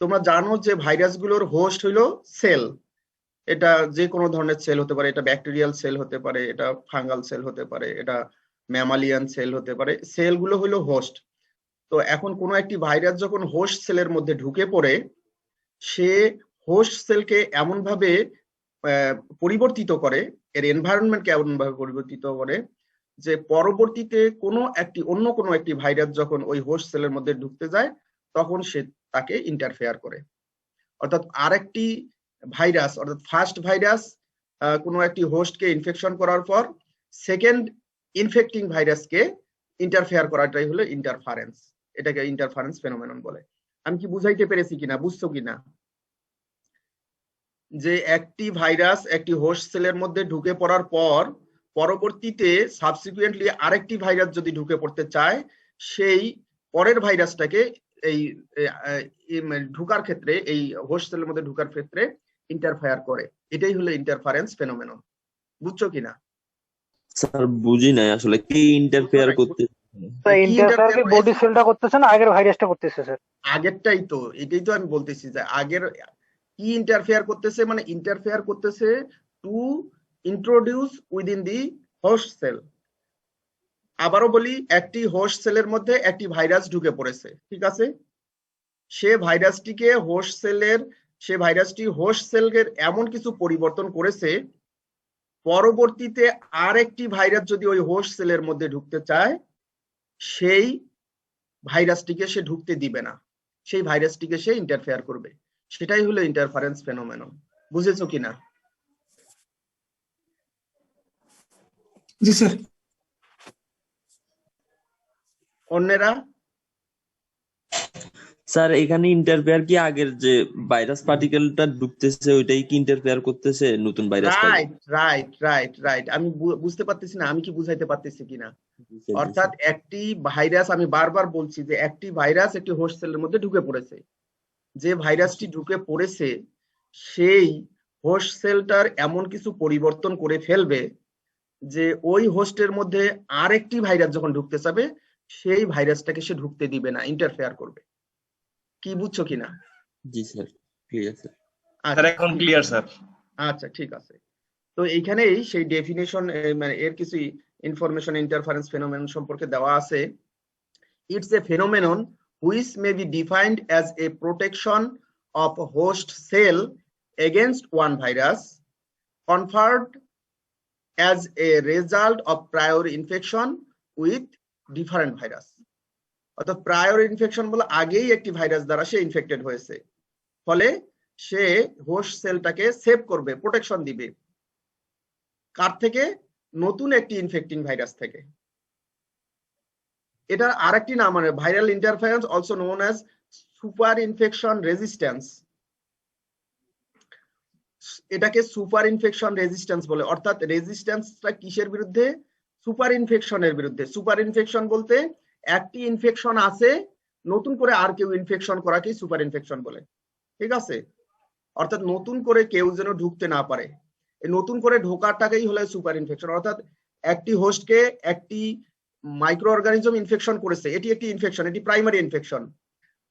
তোমরা জানো যে ভাইরাসগুলোর হোস্ট হইলো সেল। এটা যে কোনো ধরনের সেল হতে পারে, এটা ব্যাকটেরিয়াল সেল হতে পারে, এটা ফাঙ্গাল সেল হতে পারে, এটা ম্যামালিয়ান সেল হতে পারে। সেলগুলো হলো হোস্ট। তো এখন কোনো একটি ভাইরাস যখন হোস্ট সেলের মধ্যে ঢুকে পড়ে, সে হোস্ট সেলকে এমনভাবে পরিবর্তিত করে, এর এনভায়রনমেন্টকে এমনভাবে পরিবর্তিত করে যে পরবর্তীতে অন্য কোনো একটি ভাইরাস যখন ওই হোস্ট সেলের মধ্যে ঢুকতে যায়, তখন সে তাকে ইন্টারফেয়ার করে। অর্থাৎ আরেকটি ভাইরাস, অর্থাৎ ফার্স্ট ভাইরাস কোনো একটি হোস্টকে ইনফেকশন করার পর সেকেন্ড ইনফেক্টিং ভাইরাসকে ইন্টারফেয়ার করাটাই হলো ইন্টারফারেন্স। এটাকে ইন্টারফারেন্স ফেনোমেনন বলে। আমি কি বুঝাইতে পেরেছি কিনা, বুঝছো কিনা? যে একটি ভাইরাস একটি হোস্ট সেলের মধ্যে ঢুকে পড়ার পর পরবর্তীতে সাবসিকুয়েন্টলি আরেকটি ভাইরাস যদি ঢুকে পড়তে চায়, সেই পরের ভাইরাসটাকে এই ঢুকার ক্ষেত্রে, এই হোস্ট সেলের মধ্যে ঢুকার ক্ষেত্রে ইন্টারফেয়ার করে। এটাই হলো ইন্টারফারেন্স ফেনোমেনন। বুঝছো কিনা? স্যার বুঝি নাই আসলে কি ইন্টারফেয়ার করতে। ইন্টারফেয়ার কি বডি সেলটা করতেছে না আগের ভাইরাসটা করতেছে স্যার? আগেরটাই তো, এটাই তো আমি বলতেছি যে আগের কি ইন্টারফেয়ার করতেছে, মানে ইন্টারফেয়ার করতেছে to introduce within the host cell. আবারও বলি, একটি হোস্ট সেলের মধ্যে একটি ভাইরাস ঢুকে পড়েছে, ঠিক আছে? সে ভাইরাসটি হোস্ট সেলের এমন কিছু পরিবর্তন করেছে, পরবর্তীতে আরেকটি ভাইরাস যদি ওই হোস্ট সেলের মধ্যে ঢুকতে চায়, সেই ভাইরাসটিকে সে ঢুকতে দিবে না, সেই ভাইরাসটিকে সে ইন্টারফেয়ার করবে। সেটাই হলো ইন্টারফারেন্স ফেনোমেনন। বুঝেছো কিনা? জি স্যার। অন্যেরা? স্যার এখানে ইন্টারফেয়ার কি আগের যে ভাইরাস পার্টিকেলটা ঢুকতেছে ওইটাই কি ইন্টারফেয়ার করতেছে নতুন ভাইরাসটা? রাইট। আমি বুঝতে পারতেছি না আমি কি বুঝাইতে পারতেছি কিনা। অর্থাৎ একটি ভাইরাস, আমি বারবার বলছি যে একটি ভাইরাস একটি হোস্ট সেলের মধ্যে ঢুকে পড়েছে। যে ভাইরাসটি ঢুকে পড়েছে সেই হোস্ট সেলটার এমন কিছু পরিবর্তন করে ফেলবে যে ওই হোস্টের মধ্যে আরেকটি ভাইরাস যখন ঢুকতে চাবে, সেই ভাইরাসটাকে সে ঢুকতে দিবে না, ইন্টারফেয়ার করবে। কি বুঝছো কিনা? জি স্যার, ক্লিয়ার স্যার। স্যার এখন ক্লিয়ার স্যার। আচ্ছা, ঠিক আছে। তো এইখানেই সেই ডেফিনেশন, মানে এর কিছু ইনফরমেশন ইন্টারফারেন্স ফেনোমেনন সম্পর্কে দেওয়া আছে। It's a phenomenon which may be defined as a protection of host cell against one virus conferred as a result of prior infection with different virus. অর্থাৎ প্রায়র ইনফেকশন বলে আগেই একটি virus দ্বারা সে infected হয়েছে, ফলে সে হোস্ট সেলটাকে সেভ করবে, protection দিবে। কার থেকে? নতুন একটি ইনফেক্টিং ভাইরাস থেকে। এটার আরেকটি নাম মানে viral interference, also known as super infection resistance. এটাকে সুপার ইনফেকশন রেজিস্ট্যান্স বলে। অর্থাৎ রেজিস্ট্যান্সটা কিসের বিরুদ্ধে? সুপার ইনফেকশনের বিরুদ্ধে। সুপার ইনফেকশন বলতে একটি ইনফেকশন আছে, নতুন করে আর কেউ ইনফেকশন করাকেই সুপার ইনফেকশন বলে, ঠিক আছে? অর্থাৎ নতুন করে কেউ যেন ঢুকতে না পারে, এই নতুন করে ঢোকাটাকেই হলো সুপার ইনফেকশন। অর্থাৎ একটি হোস্টকে একটি মাইক্রো অর্গানিজম ইনফেকশন করেছে, এটি একটি ইনফেকশন, এটি প্রাইমারি ইনফেকশন।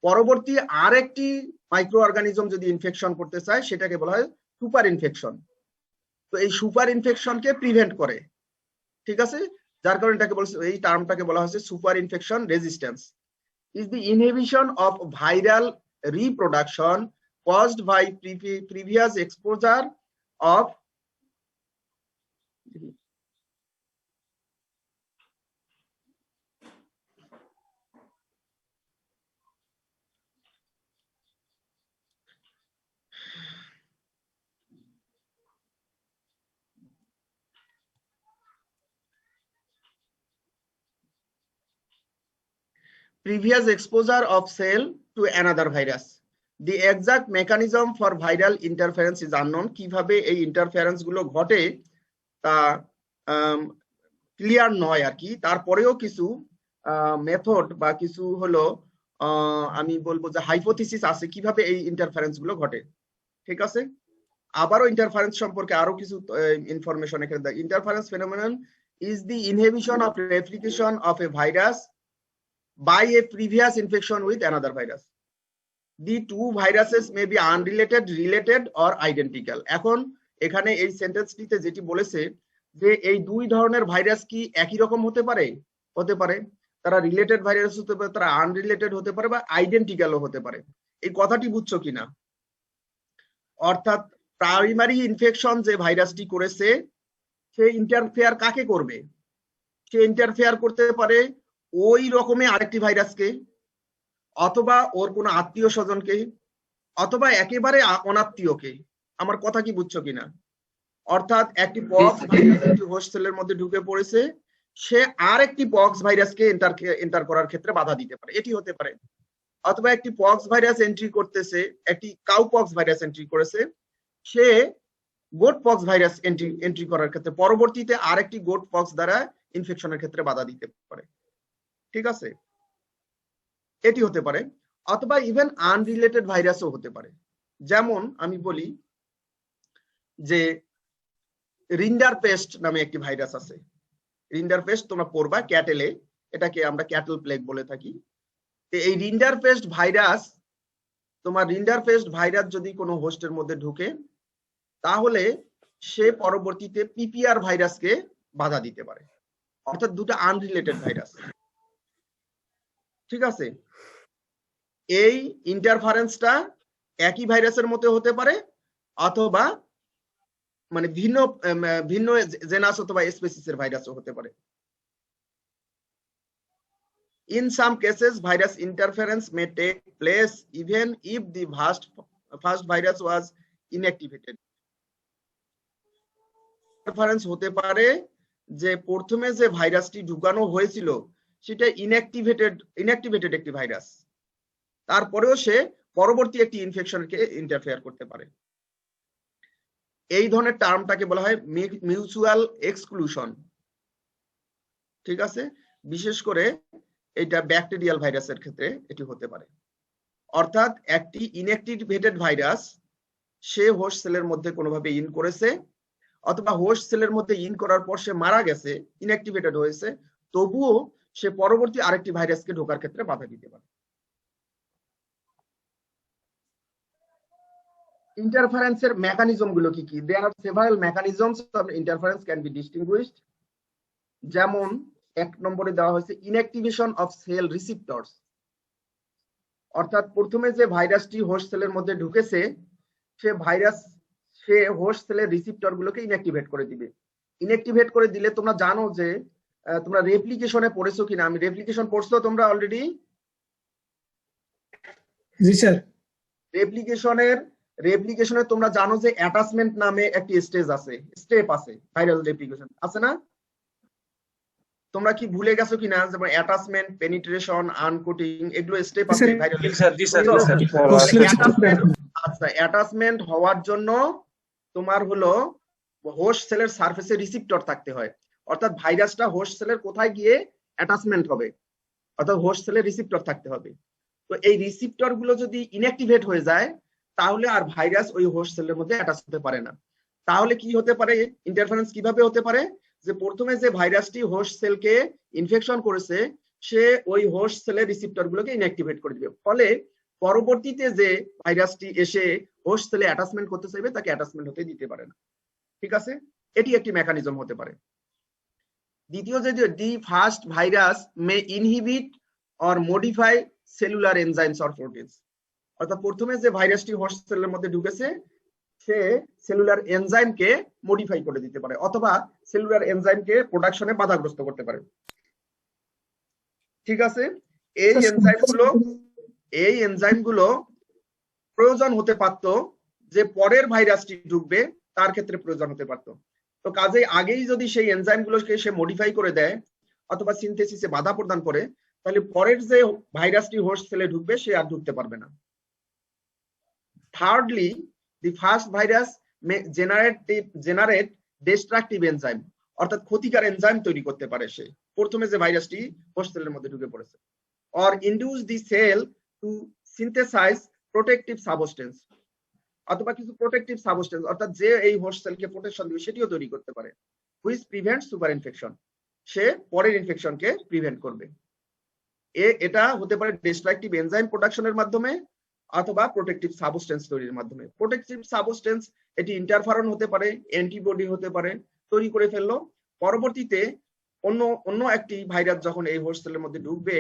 পরবর্তী আরেকটি মাইক্রো অর্গানিজম যদি ইনফেকশন করতে চায়, সেটাকে বলা হয় সুপার ইনফেকশন। তো এই সুপার ইনফেকশনকে প্রিভেন্ট করে, ঠিক আছে? যার কারণে এটাকে বলছে, এই টার্মটাকে বলা হচ্ছে super infection resistance. Is the inhibition of viral reproduction caused by previous exposure of cell to another virus. The exact mechanism for viral interference is unknown. কিভাবে এই ইন্টারফারেন্স গুলো ঘটে তা ক্লিয়ার নয় আর কি। তারপরেও কিছু মেথড বা কিছু হলো আমি বলবো যে হাইপোথিসিস আছে কিভাবে এই ইন্টারফারেন্স গুলো ঘটে, ঠিক আছে? আবারও ইন্টারফারেন্স সম্পর্কে আরো কিছু ইনফরমেশন এখানে দেয়। Interference phenomenon is the inhibition of replication of a virus by a previous infection with another virus. The two viruses may be unrelated, related or identical. এখন এখানে এই সেন্টেন্সটিতে যেটি বলেছে যে এই দুই ধরনের ভাইরাস কি একই রকম হতে পারে, হতে পারে। তারা রিলেটেড ভাইরাস হতে পারে, তারা আনরিলেটেড হতে পারে, বা আইডেন্টিক্যালও হতে পারে। এই কথাটি বুঝছো কিনা? অর্থাৎ প্রাইমারি ইনফেকশন যে ভাইরাসটি করেছে সে ইন্টারফেয়ার কাকে করবে? সে ইন্টারফেয়ার করতে পারে ওই রকমের আরেকটি ভাইরাসকে, অথবা ওর কোনো আত্মীয় স্বজনকে, অথবা একেবারে অনাত্মীয়কে। আমার কথা কি বুঝছো কিনা? অর্থাৎ একটি পক্স ভাইরাস একটি হোস্ট সেলের মধ্যে ঢুকে পড়েছে, সে আর একটি পক্স ভাইরাসকে এন্টার করার ক্ষেত্রে বাধা দিতে পারে, এটি হতে পারে। অথবা একটি পক্স ভাইরাস এন্ট্রি করতেছে, একটি কাউ পক্স ভাইরাস এন্ট্রি করেছে, সে গোট পক্স ভাইরাস এন্ট্রি করার ক্ষেত্রে পরবর্তীতে আরেকটি গোট পক্স দ্বারা ইনফেকশনের ক্ষেত্রে বাধা দিতে পারে। ঠিক আছে, এটি হতে পারে। অথবা ইভেন আনরিলেটেড ভাইরাসও হতে পারে। যেমন আমি বলি যে রিন্ডার পেস্ট নামে একটি ভাইরাস আছে। রিন্ডার পেস্ট তোমরা পড়বা ক্যাটেলে, এটাকে আমরা ক্যাটেল প্লেগ বলে থাকি। এই রিন্ডার পেস্ট ভাইরাস, তোমার রিন্ডার পেস্ট ভাইরাস যদি কোনো হোস্টের মধ্যে ঢুকে, তাহলে সে পরবর্তীতে পিপিআর ভাইরাসকে বাধা দিতে পারে। অর্থাৎ দুটো আনরিলেটেড ভাইরাস। ঠিক আছে, এই ইন্টারফারেন্সটা একই ভাইরাসের মধ্যে হতে পারে, অথবা মানে ভিন্ন ভিন্ন জেনাস অথবা স্পেসিসের ভাইরাসও হতে পারে। In some cases, virus interference may take place even if the first virus was inactivated. Interference হতে পারে যে প্রথমে যে ভাইরাসটি ঢুকানো হয়েছিল সেটা ইনঅ্যাক্টিভেটেড একটি ভাইরাস, তারপরেও সে পরবর্তী একটি ইনফেকশনকে ইন্টারফেয়ার করতে পারে। এই ধরনের টার্মটাকে বলা হয় মিউচুয়াল এক্সক্লুশন। ঠিক আছে, বিশেষ করে এটা ব্যাকটেরিয়াল ভাইরাসের ক্ষেত্রে এটি হতে পারে। অর্থাৎ একটি ইনঅ্যাক্টিভেটেড ভাইরাস সে হোস্ট সেলের মধ্যে কোনোভাবে ইন করেছে, অথবা হোস্ট সেলের মধ্যে ইন করার পর সে মারা গেছে, ইনঅ্যাক্টিভেটেড হয়েছে, তবুও সে পরবর্তী আরেকটি ভাইরাসকে ঢোকার ক্ষেত্রে বাধা দিতে পারে। ইন্টারফারেন্সের মেকানিজম গুলো কি কি? There are several mechanisms of interference can be distinguished. যেমন এক নম্বরে দেওয়া হয়েছে ইনঅ্যাক্টিভেশন অফ সেল রিসিপ্টরস। অর্থাৎ প্রথমে যে ভাইরাসটি হোস্ট সেলের মধ্যে ঢুকেছে সে হোস্ট সেলের রিসিপ্টর গুলোকে ইনঅ্যাক্টিভেট করে দিবে। ইনঅ্যাক্টিভেট করে দিলে তোমরা জানো যে তোমরা রেপ্লিকেশনে পড়েছো কিনা, আমি রেপ্লিকেশন পড়ছো তোমরা অলরেডি? জি স্যার। রেপ্লিকেশনে তোমরা জানো যে অ্যাটাচমেন্ট নামে একটি স্টেপ আছে ভাইরাল রেপ্লিকেশন, আছে না? তোমরা কি ভুলে গেছো কিনা? যেমন অ্যাটাচমেন্ট, পেনিট্রেশন, আনকোটিং, এগুলো স্টেপ আছে ভাইরাল। আচ্ছা, অ্যাটাচমেন্ট হওয়ার জন্য তোমার হলো হোস্ট সেলের সারফেসে রিসিপ্টর থাকতে হয়। অর্থাৎ ভাইরাসটা হোস্ট সেলের কোথায় গিয়ে অ্যাটাচমেন্ট হবে, অর্থাৎ হোস্ট সেলের রিসিপ্টর থাকতে হবে। তো এই রিসিপ্টর গুলো যদি ইনঅ্যাক্টিভেট হয়ে যায়, তাহলে আর ভাইরাস ওই হোস্ট সেলের মধ্যে অ্যাটাচ হতে পারে না। তাহলে কি হতে পারে? ইন্টারফারেন্স কিভাবে হতে পারে? যে প্রথমে যে ভাইরাসটি হোস্ট সেলকে ইনফেকশন করেছে, সে ওই হোস্ট সেলের রিসিপ্টর গুলোকে ইনঅ্যাক্টিভেট করে দিবে। ফলে পরবর্তীতে যে ভাইরাসটি এসে হোস্ট সেলে অ্যাটাচমেন্ট করতে চাইবে, তাকে অ্যাটাচমেন্ট হতে দিতে পারে না। ঠিক আছে, এটি একটি মেকানিজম হতে পারে। দ্বিতীয়, যে the first virus May inhibit or modify cellular enzymes or proteins. অর্থাৎ প্রথমে যে ভাইরাসটি হোস্ট সেলের মধ্যে ঢুকেছে, সে সেলুলার এনজাইমকে মডিফাই করে দিতে পারে, অথবা সেলুলার এনজাইমকে প্রোডাকশনে বাধাগ্রস্ত করতে পারে। ঠিক আছে, এই এনজাইমগুলো প্রয়োজন হতে পারত যে পরের ভাইরাসটি ঢুকবে তার ক্ষেত্রে প্রয়োজন হতে পারত। তো কাজেই আগেই যদি সেই এনজাইমগুলোকে সে মডিফাই করে দেয় অথবা সিনথেসিসে বাধা প্রদান করে, তাহলে পরের যে ভাইরাসটি হোস্ট সেলে ঢুকবে সে আর ঢুকতে পারবে না। Thirdly, the first virus may generate destructive enzyme, অর্থাৎ ক্ষতিকর এনজাইম তৈরি করতে পারে সে প্রথমে যে ভাইরাসটি হোস্ট সেলের মধ্যে ঢুকে পড়েছে। or induce the cell to synthesize protective substance, অথবা কিছু প্রোটেক্টিভ সাবস্টেন্স, অর্থাৎ যে এই হোস্ট সেলকে প্রোটেকশন দিবে সেটিও তৈরি করতে পারে, which prevents সুপার ইনফেকশন, সে পরের ইনফেকশনকে প্রিভেন্ট করবে। এটা হতে পারে ডিস্ট্রাকটিভ এনজাইম প্রোডাকশনের মাধ্যমে, অথবা প্রোটেক্টিভ সাবস্টেন্স তৈরির মাধ্যমে। প্রোটেক্টিভ সাবস্টেন্স এটি ইন্টারফারন হতে পারে, অ্যান্টিবডি হতে পারে, তৈরি করে ফেললো। পরবর্তীতে অন্য একটি ভাইরাস যখন এই হোস্ট সেলের মধ্যে ঢুকবে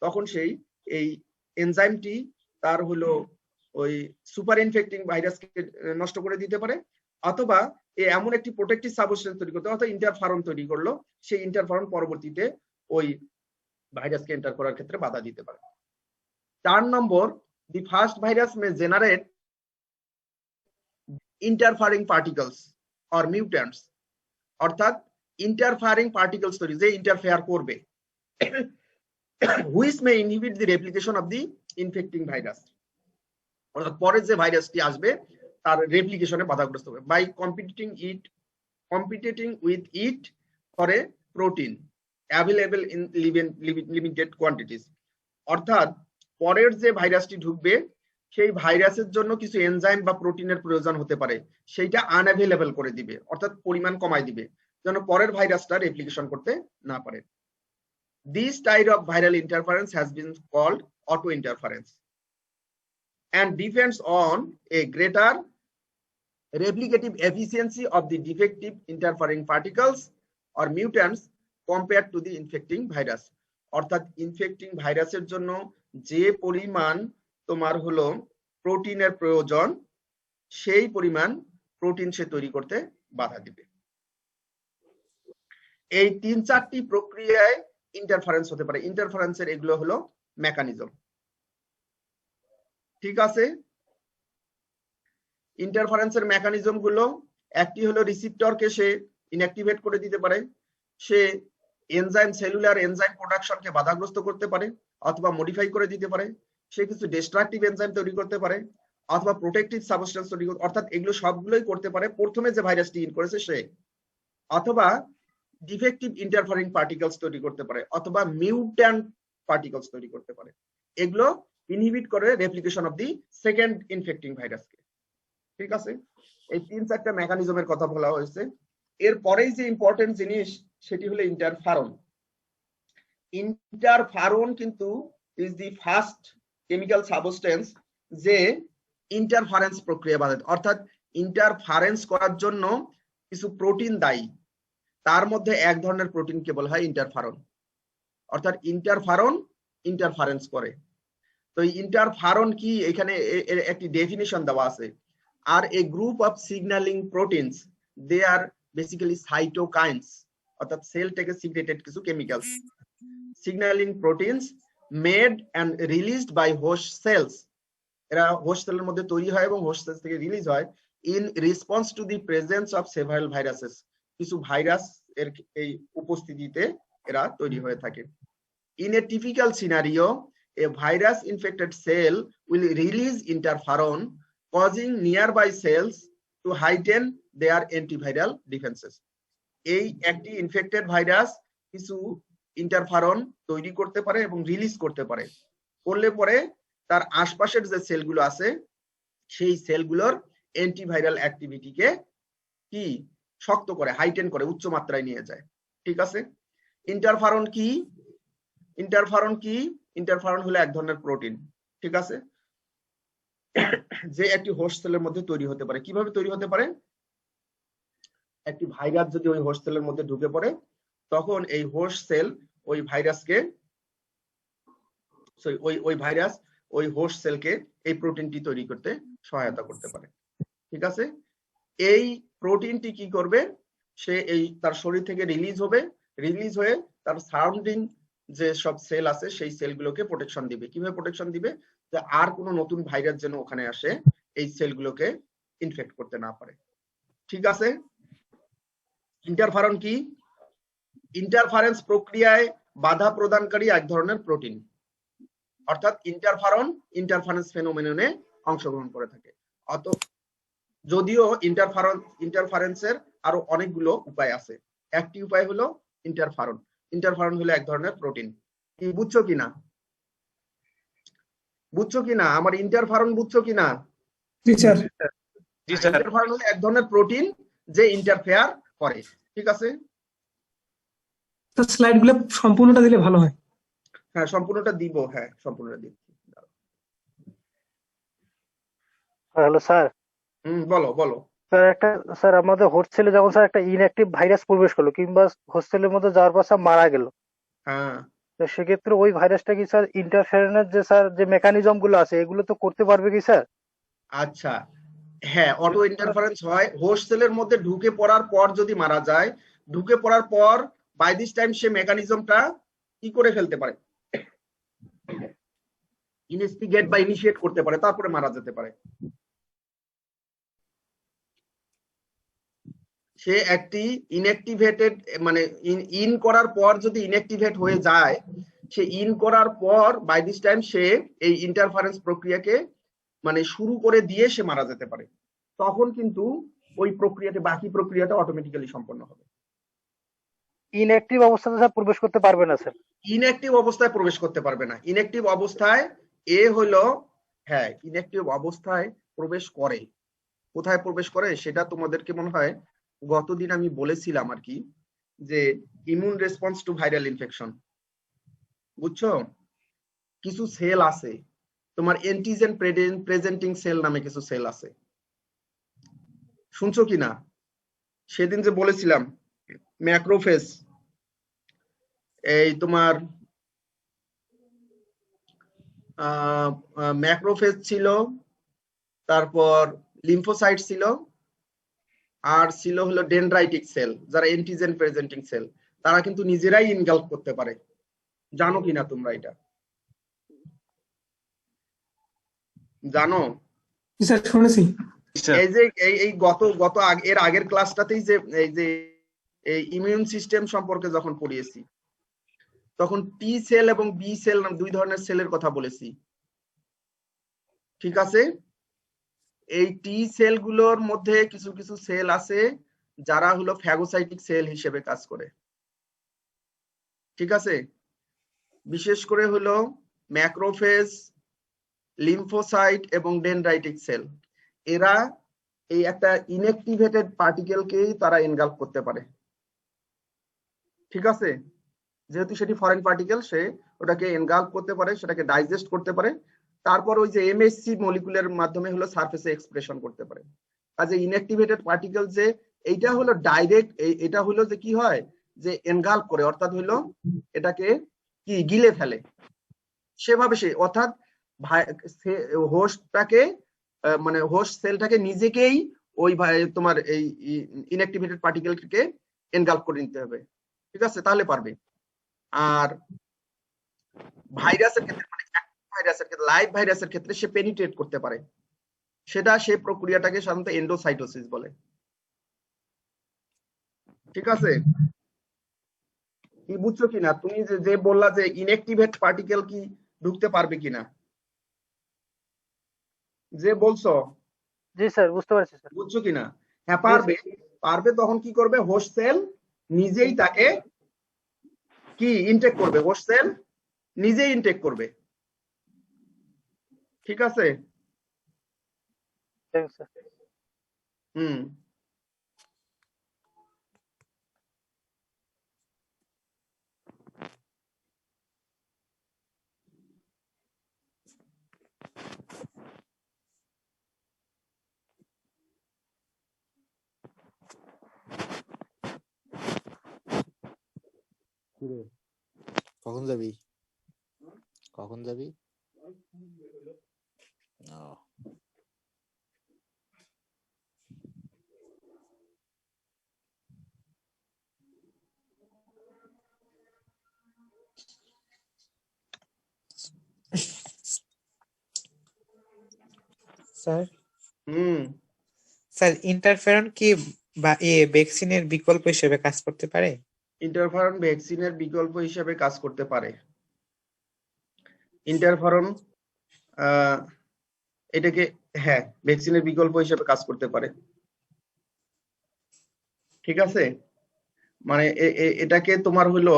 তখন সেই এই এনজাইমটি তার হলো ওই সুপার ইনফেক্টিং ভাইরাসকে নষ্ট করে দিতে পারে, অথবা এমন একটি প্রোটেক্টিভ সাবস্টেন্স তৈরি করতে অর্থাৎ ইন্টারফারন তৈরি করলো, সেই ইন্টারফারন পরবর্তীতে ওই ভাইরাসকে এন্টার করার ক্ষেত্রে বাধা দিতে পারে। 4 নম্বর, the first virus may generate interfering particles or mutants, অর্থাৎ ইন্টারফারিং পার্টিকেলস তৈরি, যে ইন্টারফেয়ার করবে, which may inhibit the replication of the infecting virus, অর্থাৎ পরে যে ভাইরাসটি আসবে তার রেপ্লিকেশনে বাধাগ্রস্ত হবে, by competing with it for a protein available in limited quantities, অর্থাৎ পরের যে ভাইরাসটি ঢুকবে সেই ভাইরাসের জন্য কিছু এনজাইম বা প্রোটিনের প্রয়োজন হতে পারে, সেইটা আনঅ্যাভেলেবল করে দিবে, অর্থাৎ পরিমাণ কমায় দিবে যেন পরের ভাইরাসটা রেপ্লিকেশন করতে না পারে। This type of viral interference has been called auto interference and depends on a greater replicative efficiency of the defective interfering particles or mutants compared to the infecting virus, অর্থাৎ ইনফেক্টিং ভাইরাসের জন্য যে পরিমাণ তোমার হলো প্রোটিনের প্রয়োজন সেই পরিমাণ প্রোটিন সে তৈরি করতে বাধা দিবে। এই 3-4টি প্রক্রিয়ায় ইন্টারফারেন্স হতে পারে। ইন্টারফারেন্সের এগুলো হলো মেকানিজম, ঠিক আছে। ইন্টারফারেন্সের মেকানিজম গুলো, একটি হলো রিসিপ্টরকে সে ইনঅ্যাক্টিভেট করে দিতে পারে, সে এনজাইম সেলুলার এনজাইম প্রোডাকশনকে বাধাগ্রস্ত করতে পারে অথবা মডিফাই করে দিতে পারে, সে কিছু ডিস্ট্রাকটিভ এনজাইম তৈরি করতে পারে অথবা প্রোটেক্টিভ সাবস্টেন্স তৈরি করতে, অর্থাৎ এগুলো সবগুলোই করতে পারে প্রথমে যে ভাইরাসটি ইন করেছে সে, অথবা ডিফেক্টিভ ইন্টারফারিং পার্টিকেলস তৈরি করতে পারে অথবা মিউট্যান্ট পার্টিকেলস তৈরি করতে পারে। এগুলো ইনহিবিট করে রেপ্লিকেশন অফ দি সেকেন্ড ইনফেক্টিং ভাইরাসকে, ঠিক আছে। এই 3-4টা মেকানিজমের কথা বলা হয়েছে। এরপরেই যে ইম্পর্টেন্ট জিনিস সেটি হলো ইন্টারফারন। ইন্টারফারন কিন্তু is the first chemical substance যে ইন্টারফারেন্স প্রক্রিয়া বাধা, অর্থাৎ ইন্টারফারেন্স করার জন্য কিছু প্রোটিন দায়ী, তার মধ্যে এক ধরনের প্রোটিনকে বলা হয় ইন্টারফারন, অর্থাৎ ইন্টারফারন ইন্টারফারেন্স করে। তো ইন্টারফারন কি, এখানে একটি ডেফিনিশন দেওয়া আছে। আর a group of signalling proteins, they are basically cytokines, অর্থাৎ সেল থেকে সিক্রেটেড কিছু chemicals, signalling proteins made and released by host cells, এরা হোস্ট সেলের মধ্যে তৈরি হয় এবং হোস্ট সেল থেকে রিলিজ হয় in response to the presence of several viruses, কিছু ভাইরাস এর এই উপস্থিতিতে এরা তৈরি হয়ে থাকে। In a typical scenario, a virus infected cell will release interferon causing nearby cells to heighten their antiviral defenses. এই একটি ইনফেক্টেড ভাইরাস কিছু ইন্টারফারন তৈরি করতে পারে এবং রিলিজ করতে পারে, করলে পরে তার আশপাশের যে সেলগুলো আছে সেই সেলগুলোর অ্যান্টিভাইরাল অ্যাক্টিভিটিকে কি শক্ত করে, হাইটেন করে, উচ্চ মাত্রায় নিয়ে যায়, ঠিক আছে। ইন্টারফারন কি? ইন্টারফারন কি? ইন্টারফারন হলো এক ধরনের প্রোটিন, ঠিক আছে, যে একটি হোস্ট সেলের মধ্যে তৈরি হতে পারে। কিভাবে তৈরি হতে পারে? একটি ভাইরাস যদি ওই হোস্ট সেলের মধ্যে ঢুকে পড়ে তখন এই হোস্ট সেল ওই ভাইরাসকে, ওই ভাইরাস ওই হোস্ট সেলকে এই প্রোটিনটি তৈরি করতে সহায়তা করতে পারে, ঠিক আছে। এই প্রোটিনটি কি করবে, সে এই তার শরীর থেকে রিলিজ হবে, রিলিজ হয়ে তার সারাউন্ডিং যে সব সেল আছে সেই সেলগুলোকে প্রোটেকশন দিবে। কিভাবে প্রোটেকশন দিবে? যে আর কোনো নতুন ভাইরাস যেন ওখানে আসে এই সেলগুলোকে ইনফেক্ট করতে না পারে, ঠিক আছে। ইন্টারফারন কি? ইন্টারফারেন্স প্রক্রিয়ায় বাধা প্রদানকারী এক ধরনের প্রোটিন, অর্থাৎ ইন্টারফারন ইন্টারফারেন্স ফেনোমেননে অংশগ্রহণ করে থাকে। যদিও ইন্টারফারেন্সের আরো অনেকগুলো উপায় আছে, একটি উপায় হলো ইন্টারফারন। ইন্টারফারন হলো এক ধরনের প্রোটিন। কি বুঝছো কিনা? বুঝছো কিনা? আমার ইন্টারফারন বুঝছো কিনা? জি স্যার। ইন্টারফারন হলো এক ধরনের প্রোটিন যে ইন্টারফেয়ার করে, ঠিক আছে। স্লাইড গুলো সম্পূর্ণটা দিলে ভালো হয়। হ্যাঁ সম্পূর্ণটা দিব, হ্যাঁ সম্পূর্ণটা দিব। Hello sir. বলো বলো। স্যার আমাদের হোস্টেলে যখন স্যার একটা ইনঅ্যাক্টিভ ভাইরাস প্রবেশ করলো কিংবা হোস্টেলের মধ্যে যাওয়ার পর স্যার মারা গেল, হ্যাঁ তো সেক্ষেত্রে ওই ভাইরাসটা কি স্যার ইন্টারফেরেন্সের যে স্যার যে মেকানিজম গুলো আছে এগুলো তো করতে পারবে কি স্যার? আচ্ছা, হ্যাঁ অটো ইন্টারফারেন্স হয় হোস্ট সেলের মধ্যে ঢুকে পড়ার পর যদি মারা যায়, ঢুকে পড়ার পর বাই দিস টাইম সে মেকানিজমটা কি করে ফেলতে পারে, ইনভেস্টিগেট বা ইনিশিয়েট করতে পারে, তারপরে মারা যেতে পারে। সে একটি ইনঅ্যাক্টিভেটেড মানে ইন করার পর যদি ইনঅ্যাক্টিভেট হয়ে যায়, সে ইন করার পর বাই দিস টাইম সে এই ইন্টারফারেন্স প্রক্রিয়াকে মানে শুরু করে দিয়ে সে মারা যেতে পারে। তখন কিন্তু ওই প্রক্রিয়াটা বাকি প্রক্রিয়াটা অটোমেটিক্যালি সম্পন্ন হবে। ইনঅ্যাক্টিভ অবস্থাতে স্যার প্রবেশ করতে পারবে না স্যার। ইনঅ্যাক্টিভ অবস্থায় প্রবেশ করতে পারবে না। ইনঅ্যাক্টিভ অবস্থায় হলো, হ্যাঁ ইনঅ্যাক্টিভ অবস্থায় প্রবেশ করে। কোথায় প্রবেশ করে সেটা তোমাদেরকে মনে হয় গতদিন আমি বলেছিলাম আর কি, যে immune response to viral infection, বুঝছো? কিছু সেল আছে তোমার অ্যান্টিজেন প্রেজেন্টিং সেল নামে কিছু সেল আছে, শুনছো কিনা? সেদিন যে বলেছিলাম ম্যাক্রোফেজ, এই তোমার ম্যাক্রোফেজ ছিল, তারপর লিম্ফোসাইট ছিল, আর ছিল হলো ডেনড্রাইটিক সেল, যারা অ্যান্টিজেন প্রেজেন্টিং সেল, তারা কিন্তু নিজেরাই ইনগালফ করতে পারে। জানো কিনা তোমরা এটা? জানো? স্যার শুনেছি। এই যে এই গত এর আগের ক্লাসটাতেই যে এই ইমিউন সিস্টেম সম্পর্কে যখন পড়িয়েছি, তখন টি সেল এবং বি সেল দুই ধরনের সেলের কথা বলেছি, ঠিক আছে? এই টি সেল গুলোর মধ্যে কিছু কিছু সেল আছে যারা হলো ফ্যাগোসাইটিক সেল হিসেবে কাজ করে, ঠিক আছে? বিশেষ করে হলো ম্যাক্রোফেজ, লিম্ফোসাইট এবং ডেনড্রাইটিক সেল, এরা এই একটা ইনঅ্যাক্টিভেটেড পার্টিকেলকেই তারা এনগালফ করতে পারে, ঠিক আছে? যেহেতু সেটি ফরেন পার্টিকেল, সে ওটাকে এনগালফ করতে পারে, সেটাকে ডাইজেস্ট করতে পারে, তারপর ওই যে এমএসসি মলিকুলের মাধ্যমে হলো সারফেসে এক্সপ্রেশন করতে পারে। কাজে ইনঅ্যাক্টিভেটেড পার্টিকেল যে এইটা হলো ডাইরেক্ট, এটা হলো যে কি হয় যে এনগালফ করে, অর্থাৎ হলো এটাকে কি গিলে ফেলে সেভাবে সে, অর্থাৎ হোস্টটাকে মানে হোস্ট সেলটাকে নিজেকেই ওই তোমার এই ইনঅ্যাক্টিভেটেড পার্টিকেলকে এনগালফ করে নিতে হবে, ঠিক আছে? তাহলে পারবে। আর ভাইরাসের ক্ষেত্রে মানে ভাইরাসের ক্ষেত্রে, লাইভ ভাইরাসের ক্ষেত্রে সে পেনিট্রেট করতে পারে, সেটা সে প্রক্রিয়াটাকে সাধারণত এন্ডোসাইটোসিস বলে, ঠিক আছে? কি বুঝছো কিনা? তুমি যে বললা যে ইনঅ্যাক্টিভেট পার্টিকেল কি ঢুকতে পারবে কিনা, যে বলছো, জি স্যার, বুঝতে পারছি স্যার। বুঝছো কিনা? হ্যাঁ পারবে। পারবে তখন কি করবে, হোস্ট সেল নিজেই তাকে কি ইনটেক করবে, হোস্ট সেল নিজেই ইনটেক করবে, ঠিক আছে? Thanks sir. হুম। কখন যাবি? কখন যাবি? ও, স্যার হুম। স্যার ইন্টারফেরন কি ভ্যাকসিনের বিকল্প হিসেবে কাজ করতে পারে? ইন্টারফারন ভ্যাকসিনের বিকল্প হিসেবে কাজ করতে পারে। ইন্টারফারন এটাকে হ্যাঁ ভ্যাকসিনের বিকল্প হিসেবে কাজ করতে পারে, ঠিক আছে? মানে এটাকে তোমার হলো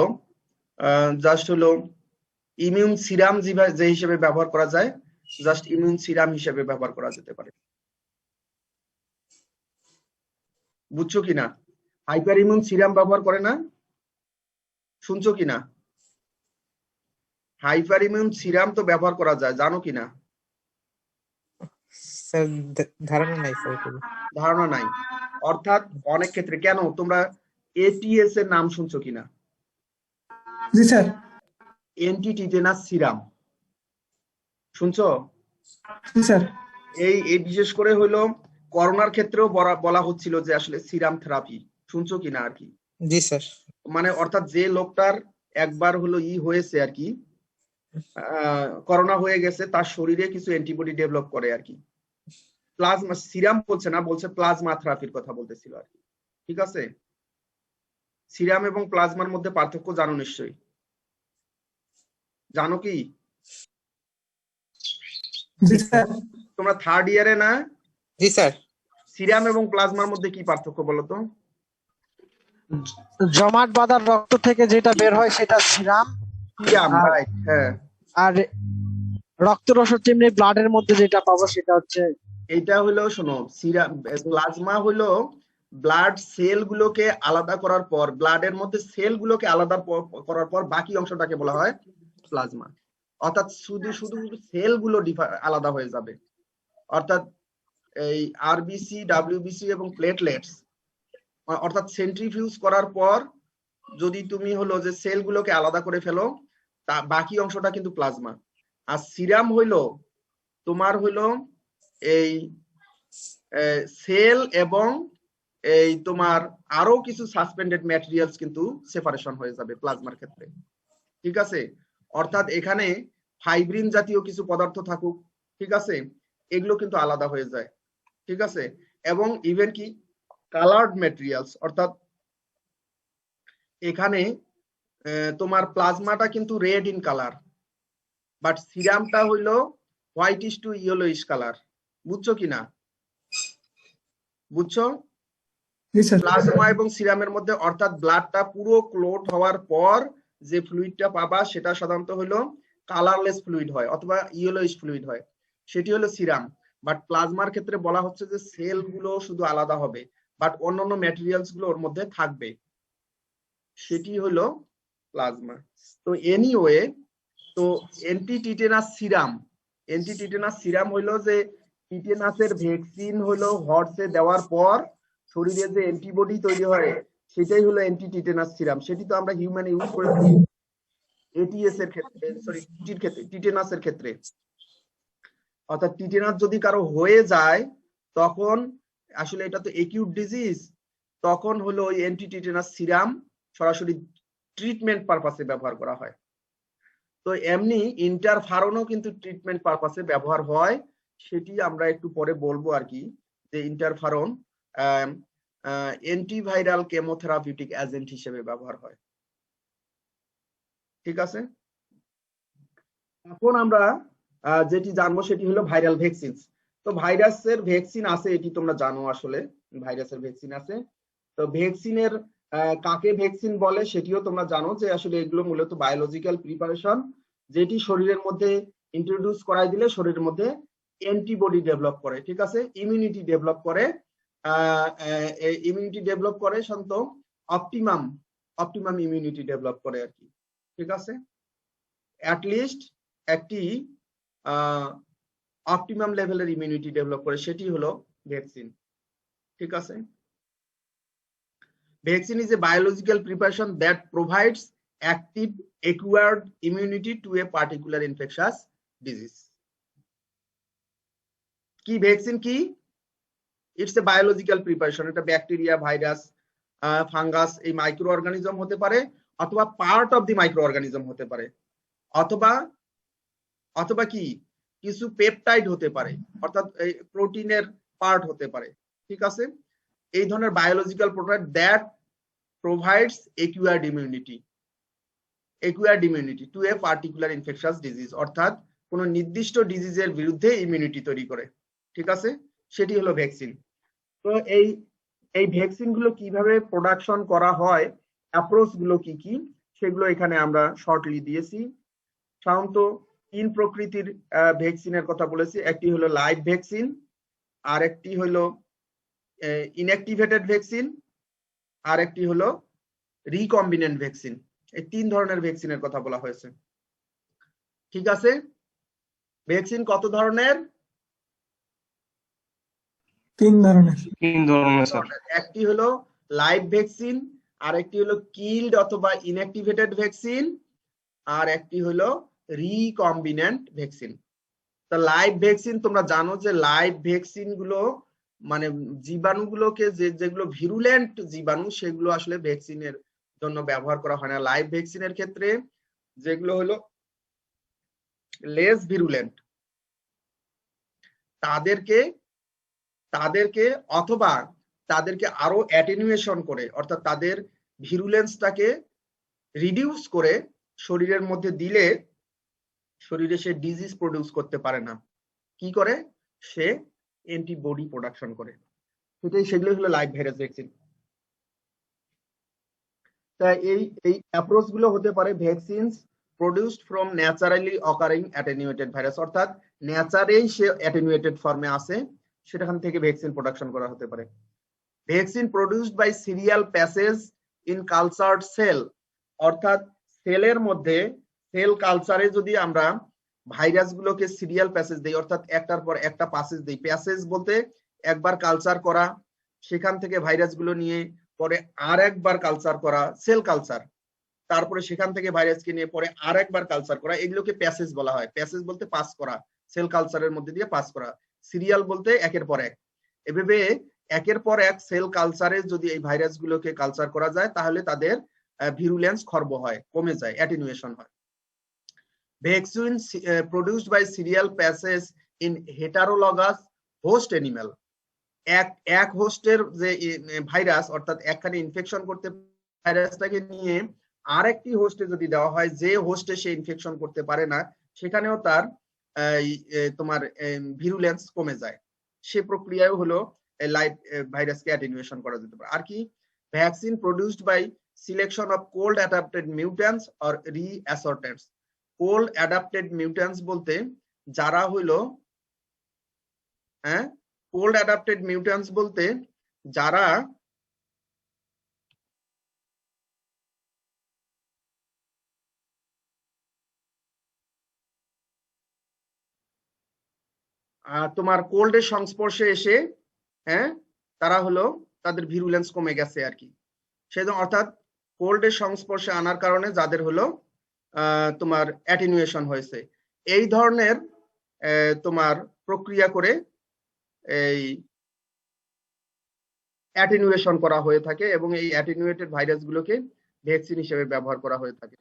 জাস্ট হলো ইমিউন সিরাম যে হিসেবে ব্যবহার করা যায়, জাস্ট ইমিউন সিরাম হিসেবে ব্যবহার করা যেতে পারে, বুঝছো কিনা? হাইপার ইমিউন সিরাম ব্যবহার করে না, শুনছো কিনা? হাইপার ইমিউন সিরাম তো ব্যবহার করা যায়, জানো কিনা? স্যার ধারণা নাই স্যার এগুলো। ধারণা নাই, অর্থাৎ অনেক ক্ষেত্রে কেন তোমরা এটিএস এর নাম শুনছো কিনা? জি স্যার। অ্যান্টি টিটেনাস সিরাম শুনছো? জি স্যার। এই বিশেষ করে হলো করোনার ক্ষেত্রেও বলা হচ্ছিল যে আসলে সিরাম থেরাপি, শুনছো কিনা আর কি? জি স্যার। মানে অর্থাৎ যে লোকটার একবার হলো হয়েছে আর কি, করোনা হয়ে গেছে, তার শরীরে কিছু অ্যান্টিবডি ডেভেলপ করে আর কি। প্লাজমা সিরাম বলছে না, বলছে প্লাজমা থেরাপির কথা বলতেছিল আর কি। ঠিক আছে, সিরাম এবং প্লাজমার মধ্যে পার্থক্য জানো নিশ্চয়ই, জানো কি? জি স্যার। তোমরা থার্ড ইয়ারে না? জি স্যার। সিরাম এবং প্লাজমার মধ্যে কি পার্থক্য বলো তো? জমাট বাঁধা রক্ত থেকে যেটা বের হয় সেটা সিরাম, সিরাম, আর রাইট, হ্যাঁ। আর রক্তরস হচ্ছে এমনি ব্লাডের মধ্যে যেটা পাবো সেটা হচ্ছে এটা হলো শোনো, সিরাম প্লাজমা হলো ব্লাড সেল গুলোকে আলাদা করার পর, ব্লাডের মধ্যে সেল গুলোকে আলাদা করার পর বাকি অংশটাকে বলা হয় প্লাজমা। অর্থাৎ শুধু শুধু সেল গুলো আলাদা হয়ে যাবে, অর্থাৎ এই আরবিসি, ডাব্লিউবিসি এবং প্লেটলেটস, অর্থাৎ সেন্ট্রিফিউজ করার পর যদি তুমি হলো যে সেল গুলোকে আলাদা করে ফেলো, তা বাকি অংশটা কিন্তু প্লাজমা। আর সিরাম হইলো তোমার হইলো এই সেল এবং এই তোমার আরো কিছু সাসপেন্ডেড ম্যাটেরিয়ালস কিন্তু সেপারেশন হয়ে যাবে প্লাজমার ক্ষেত্রে। ঠিক আছে, অর্থাৎ এখানে ফাইব্রিন জাতীয় কিছু পদার্থ থাকুক, ঠিক আছে, এগুলো কিন্তু আলাদা হয়ে যায়। ঠিক আছে, এবং ইভেন কি কালার্ড ম্যাটেরিয়ালস, অর্থাৎ এখানে তোমার প্লাজমাটা কিন্তু রেড ইন কালার, বাট সিরামটা হইলো হোয়াইটিশ টু ইয়েলোইশ কালার। বুঝছো কিনা? বুঝছো? জি স্যার। প্লাজমা এবং সিরামের মধ্যে, অর্থাৎ ব্লাডটা পুরো ক্লোট হওয়ার পর যে ফ্লুইডটা পাবা সেটা সাধারণত হলো কালারলেস ফ্লুইড হয় অথবা ইয়েলোইশ ফ্লুইড হয়, সেটি হলো সিরাম। বাট প্লাজমার ক্ষেত্রে বলা হচ্ছে যে সেল গুলো শুধু আলাদা হবে, বাট অন্যান্য ম্যাটেরিয়ালস গুলো ওর মধ্যে থাকবে, সেটি হলো প্লাজমা। তো এনিওয়ে, তো অ্যান্টি টিটেনাস সিরাম হইলো যে টিটেনাসের ভ্যাকসিন হলো হর্সে দেওয়ার পর শরীরে যে অ্যান্টিবডি তৈরি হয় সেটাই হলো অ্যান্টি টিটেনাস সিরাম। সেটি তো আমরা হিউম্যানে ইউজ করে থাকি এটিএস এর ক্ষেত্রে, সরি টিটেনাসের ক্ষেত্রে। অর্থাৎ টিটেনাস যদি কারো হয়ে যায় তখন আসলে এটা তো একিউট ডিজিজ, তখন হলো ওই অ্যান্টি টিটেনাস সিরাম সরাসরি ট্রিটমেন্ট পারপাসে ব্যবহার করা হয়। তো এমনি ইন্টারফারনও কিন্তু ট্রিটমেন্ট পারপাসে ব্যবহার হয়, সেটি আমরা একটু পরে বলবো আর কি, যে ইন্টারফারন অ্যান্টিভাইরাল কেমোথেরাপিউটিক এজেন্ট হিসেবে ব্যবহার হয়। ঠিক আছে, এখন আমরা যেটি জানবো সেটি হলো ভাইরাল ভ্যাকসিন। তো ভাইরাসের ভ্যাকসিন আছে, এটি তোমরা জানো, আসলে ভাইরাসের ভ্যাকসিন আছে। তো ভ্যাকসিনের কাকে ভ্যাকসিন বলে সেটিও তোমরা জানো, যে আসলে এগুলো মূলত বায়োলজিক্যাল প্রিপারেশন, যেটি শরীরের মধ্যে ইন্ট্রোডিউস করাই দিলে শরীরের মধ্যে অ্যান্টিবডি ডেভেলপ করে, ঠিক আছে, ইমিউনিটি ডেভেলপ করে। ইমিউনিটি ডেভেলপ করে শান্ত অপটিমাম ইমিউনিটি ডেভেলপ করে আর কি। ঠিক আছে, অ্যাটলিস্ট একটি অপটিমাম লেভেলের ইমিউনিটি ডেভেলপ করে, সেটি হলো ভ্যাকসিন। ঠিক আছে, vaccine is a biological preparation that provides active acquired immunity to a particular infectious disease. কি ভ্যাকসিন কি? It's a biological preparation. এটা ব্যাকটেরিয়া, ভাইরাস, ফাঙ্গাস, এই মাইক্রো অর্গানিজম হতে পারে, অথবা part of the micro organism হতে পারে, অথবা কি কিছু পেপটাইড হতে পারে, অর্থাৎ এই প্রোটিনের পার্ট হতে পারে। ঠিক আছে, এই ধরনের biological product that provides acquired immunity to a particular infectious disease, অর্থাৎ কোন নির্দিষ্ট ডিজিজের বিরুদ্ধে ইমিউনিটি তৈরি করে। ঠিক আছে, সেটি হলো ভ্যাকসিন। তো এই ভ্যাকসিন গুলো কিভাবে প্রোডাকশন করা হয়, অ্যাপ্রোচ গুলো কি কি, সেগুলো এখানে আমরা শর্টলি দিয়েছি। সাধারণত তিন প্রকৃতির ভ্যাকসিনের কথা বলেছি, একটি হলো লাইভ ভ্যাকসিন, আর একটি হলো ইনঅ্যাক্টিভেটেড ভ্যাকসিন, আর একটি হলো রিকম্বিনেন্ট ভ্যাকসিন। এই তিন ধরনের ভ্যাকসিনের কথা বলা হয়েছে। ঠিক আছে, ভ্যাকসিন কত ধরনের? তিন ধরনের। 3 ধরনের স্যার। একটি হলো লাইভ ভ্যাকসিন, আর একটি হলো কিল্ড অথবা ইনঅ্যাক্টিভেটেড ভ্যাকসিন, আর একটি হলো রিকম্বিন্যান্ট ভ্যাকসিন। তা লাইভ ভ্যাকসিন তোমরা জানো যে লাইভ ভ্যাকসিন গুলো মানে জীবাণুগুলোকে যেগুলো ভিরুলেন্ট জীবাণু সেগুলো আসলে ভ্যাকসিনের জন্য ব্যবহার করা হয় না। লাইভ ভ্যাকসিনের ক্ষেত্রে যেগুলো হলো লেস ভিরুলেন্ট তাদেরকে অথবা তাদেরকে আরো অ্যাটেনুয়েশন করে, অর্থাৎ তাদের ভিরুলেন্সটাকে রিডিউস করে শরীরের মধ্যে দিলে শরীরে সে ডিজিজ প্রডিউস করতে পারে না। কি করে? সে অ্যান্টিবডি প্রোডাকশন করে। সেগুলো হলো লাইভ ভাইরাস ভ্যাকসিন। তাই এই অ্যাপ্রোচ গুলো হতে পারে vaccines produced from naturally occurring attenuated virus, অর্থাৎ ন্যাচারেই সে অ্যাটেনুয়েটেড ফর্মে আছে, সেখান থেকে ভ্যাকসিন প্রোডাকশন করা হতে পারে। Vaccine produced by serial passage in cultured cell, অর্থাৎ সেলের মধ্যে সেল কালচারে যদি আমরা ভাইরাস গুলোকে সিরিয়াল প্যাসেজ দেই, অর্থাৎ একটার পর একটা প্যাসেজ দেই। প্যাসেজ বলতে একবার কালচার করা, সেখান থেকে ভাইরাস গুলো নিয়ে পরে আর একবার কালচার করা, সেল কালচার, তারপরে সেখান থেকে ভাইরাসকে নিয়ে পরে আর একবার কালচার করা, এগুলোকে প্যাসেজ বলা হয়। প্যাসেজ বলতে পাস করা, সেল কালচারের মধ্যে দিয়ে পাস করা। সিরিয়াল বলতে একের পর এক। এভাবে একের পর এক সেল কালচারে যদি এই ভাইরাস গুলোকে কালচার করা যায় তাহলে তাদের ভিরুলেন্স খর্ব হয়, কমে যায়, অ্যাটেনুয়েশন হয়। Vaccine produced by serial passage in heterologous host animal, এক হোস্টের যে ভাইরাস, অর্থাৎ একখানে ইনফেকশন করতে ভাইরাসটাকে নিয়ে আরেকটি হোস্টে যদি দেওয়া হয়, যে হোস্টে সে ইনফেকশন করতে পারে না, সেখানেও তার তোমার ভিরুলেন্স কমে যায়। সে প্রক্রিয়াও হলো লাইভ ভাইরাসকে অ্যাটেনুয়েশন করা যেতে পারে। আর কি? Vaccine produced by selection of cold adapted mutants or reassortants. Cold adapted mutants বলতে যারা হইলো কোল্ড অ্যাডাপ্টেড মিউট্যান্টস বলতে যারা তোমার কোল্ডের সংস্পর্শে এসে তারা হলো তাদের ভিরুলেন্স কমে গেছে আর কি। সেজন্য অর্থাৎ কোল্ডের সংস্পর্শে আনার কারণে যাদের হলো তোমার অ্যাটেনুয়েশন হয়েছে, এই ধরনের তোমার প্রক্রিয়া করে এই অ্যাটেনুয়েশন করা হয়ে থাকে এবং এই অ্যাটেনুয়েটেড ভাইরাস গুলোকে ভ্যাকসিন হিসেবে ব্যবহার করা হয়ে থাকে।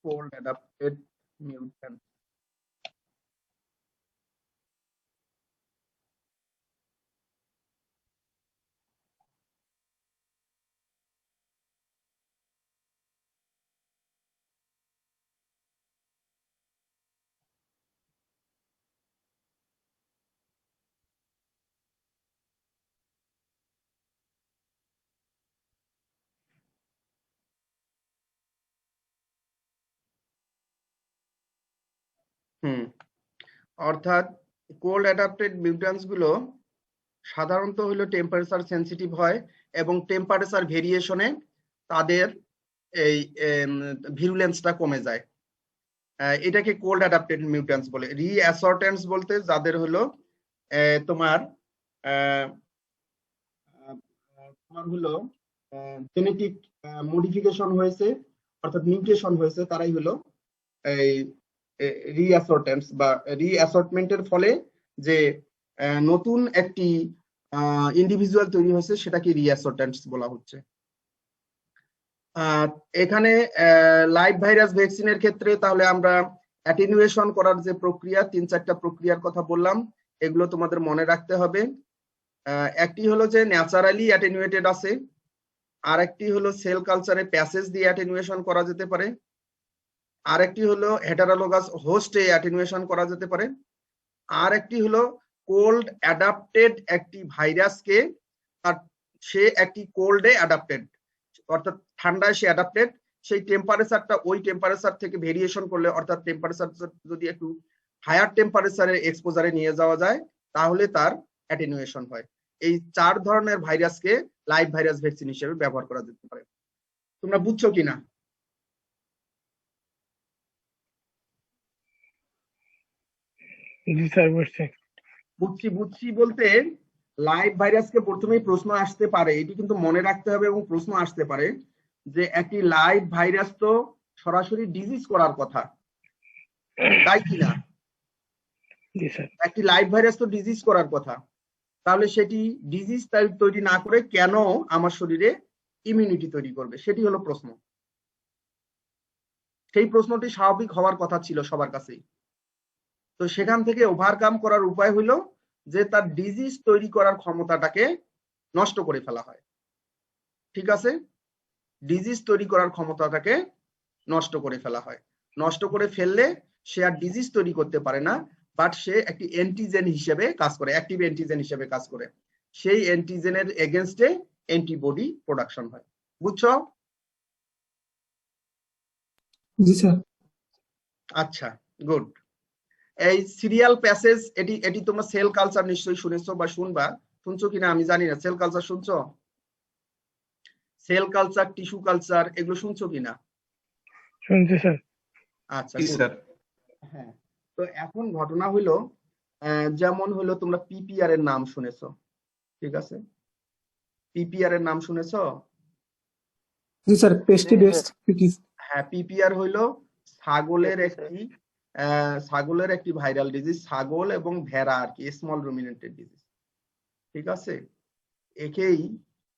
Cold adapted mutant. অর্থাৎ কোল্ড অ্যাডাপ্টেড মিউট্যান্টস গুলো সাধারণত হলো টেম্পারেচার সেনসিটিভ হয় এবং টেম্পারেচার ভেরিয়েশনে তাদের এই ভিরুলেন্সটা কমে যায়। এটাকে কোল্ড অ্যাডাপ্টেড মিউট্যান্টস বলে। রিঅ্যাসর্টেন্টস বলতে যাদের হলো তোমার হলো জেনেটিক মডিফিকেশন হয়েছে, অর্থাৎ মিউটেশন হয়েছে, তারাই হলো এই রিঅ্যাসর্টেন্টস বা রিঅ্যাসর্টমেন্টের ফলে যে নতুন একটি ইন্ডিভিজুয়াল তৈরি হয়েছে সেটাকে রিঅ্যাসর্টেন্টস বলা হচ্ছে। এখানে লাইভ ভাইরাস ভ্যাকসিনের ক্ষেত্রে তাহলে আমরা অ্যাটেনুয়েশন করার যে প্রক্রিয়া, 3-4টা প্রক্রিয়ার কথা বললাম, এগুলো তোমাদের মনে রাখতে হবে। একটি হলো যে ন্যাচারালি অ্যাটেনুয়েটেড আছে, আর একটি হলো সেল কালচারে প্যাসেজ দিয়ে অ্যাটেনুয়েশন করা যেতে পারে, আর একটি হলো হেটারোলগাস হোস্টে অ্যাটেনুয়েশন করা যেতে পারে, আর একটি হলো কোল্ড অ্যাডাপ্টেড একটি ভাইরাসকে সে একটি কোল্ডে অ্যাডাপ্টেড, অর্থাৎ ঠান্ডায় সে অ্যাডাপ্টেড, সেই টেম্পারেচারটা ওই টেম্পারেচার থেকে ভেরিয়েশন করলে, অর্থাৎ টেম্পারেচার যদি একটু হায়ার টেম্পারেচারে এক্সপোজারে নিয়ে যাওয়া যায় তাহলে তার অ্যাটেনুয়েশন হয়। এই 4 ধরনের ভাইরাসকে লাইভ ভাইরাস ভ্যাকসিন হিসেবে ব্যবহার করা যেতে পারে। তোমরা বুঝছো কিনা? জি স্যার, বুঝছি। বুঝছি বলতে লাইভ ভাইরাসকে প্রথমেই প্রশ্ন আসতে পারে, এটি কিন্তু মনে রাখতে হবে, এবং প্রশ্ন আসতে পারে যে একটি লাইভ ভাইরাস তো সরাসরি ডিজিজ করার কথা, তাই কিনা? জি স্যার। একটি লাইভ ভাইরাস তো ডিজিজ করার কথা, তাহলে সেটি ডিজিজ তৈরি না করে কেন আমার শরীরে ইমিউনিটি তৈরি করবে, সেটি হলো প্রশ্ন। সেই প্রশ্নটি স্বাভাবিক হওয়ার কথা ছিল সবার কাছেই। তো সেখান থেকে ওভারকাম করার উপায় হলো যে তার ডিজিজ তৈরি করার ক্ষমতাটাকে নষ্ট করে ফেলা হয়। ঠিক আছে, ডিজিজ তৈরি করার ক্ষমতাটাকে নষ্ট করে ফেলা হয়। নষ্ট করে ফেললে সে আর ডিজিজ তৈরি করতে পারে না, বাট সে একটি অ্যান্টিজেন হিসেবে কাজ করে, অ্যাক্টিভ অ্যান্টিজেন হিসেবে কাজ করে। সেই অ্যান্টিজেনের এগেনস্টে অ্যান্টিবডি প্রোডাকশন হয়। বুঝছো? জি স্যার। আচ্ছা, গুড। এই সিরিয়াল প্যাসেজ, এটি তোমরা সেল কালচার নিশ্চয়ই শুনেছো বা শুনছো কিনা আমি জানি না। সেল কালচার শুনছো? সেল কালচার, টিস্যু কালচার, এগুলো শুনছো কিনা? শুনছি স্যার। আচ্ছা, জি good. স্যার। হ্যাঁ, তো এখন ঘটনা হইলো যেমন হলো তোমরা পিপিআর এর নাম শুনেছো, ঠিক আছে? পিপিআর এর নাম শুনেছো? জি স্যার, পেস্টি বেসড পিকিস। হ্যাঁ, পিপিআর হইলো ছাগলের একটি ভাইরাল ডিজিজ, ছাগল এবং ভেড়া আর কি, স্মল রুমিনেন্টেড ডিজিজ। ঠিক আছে, একেই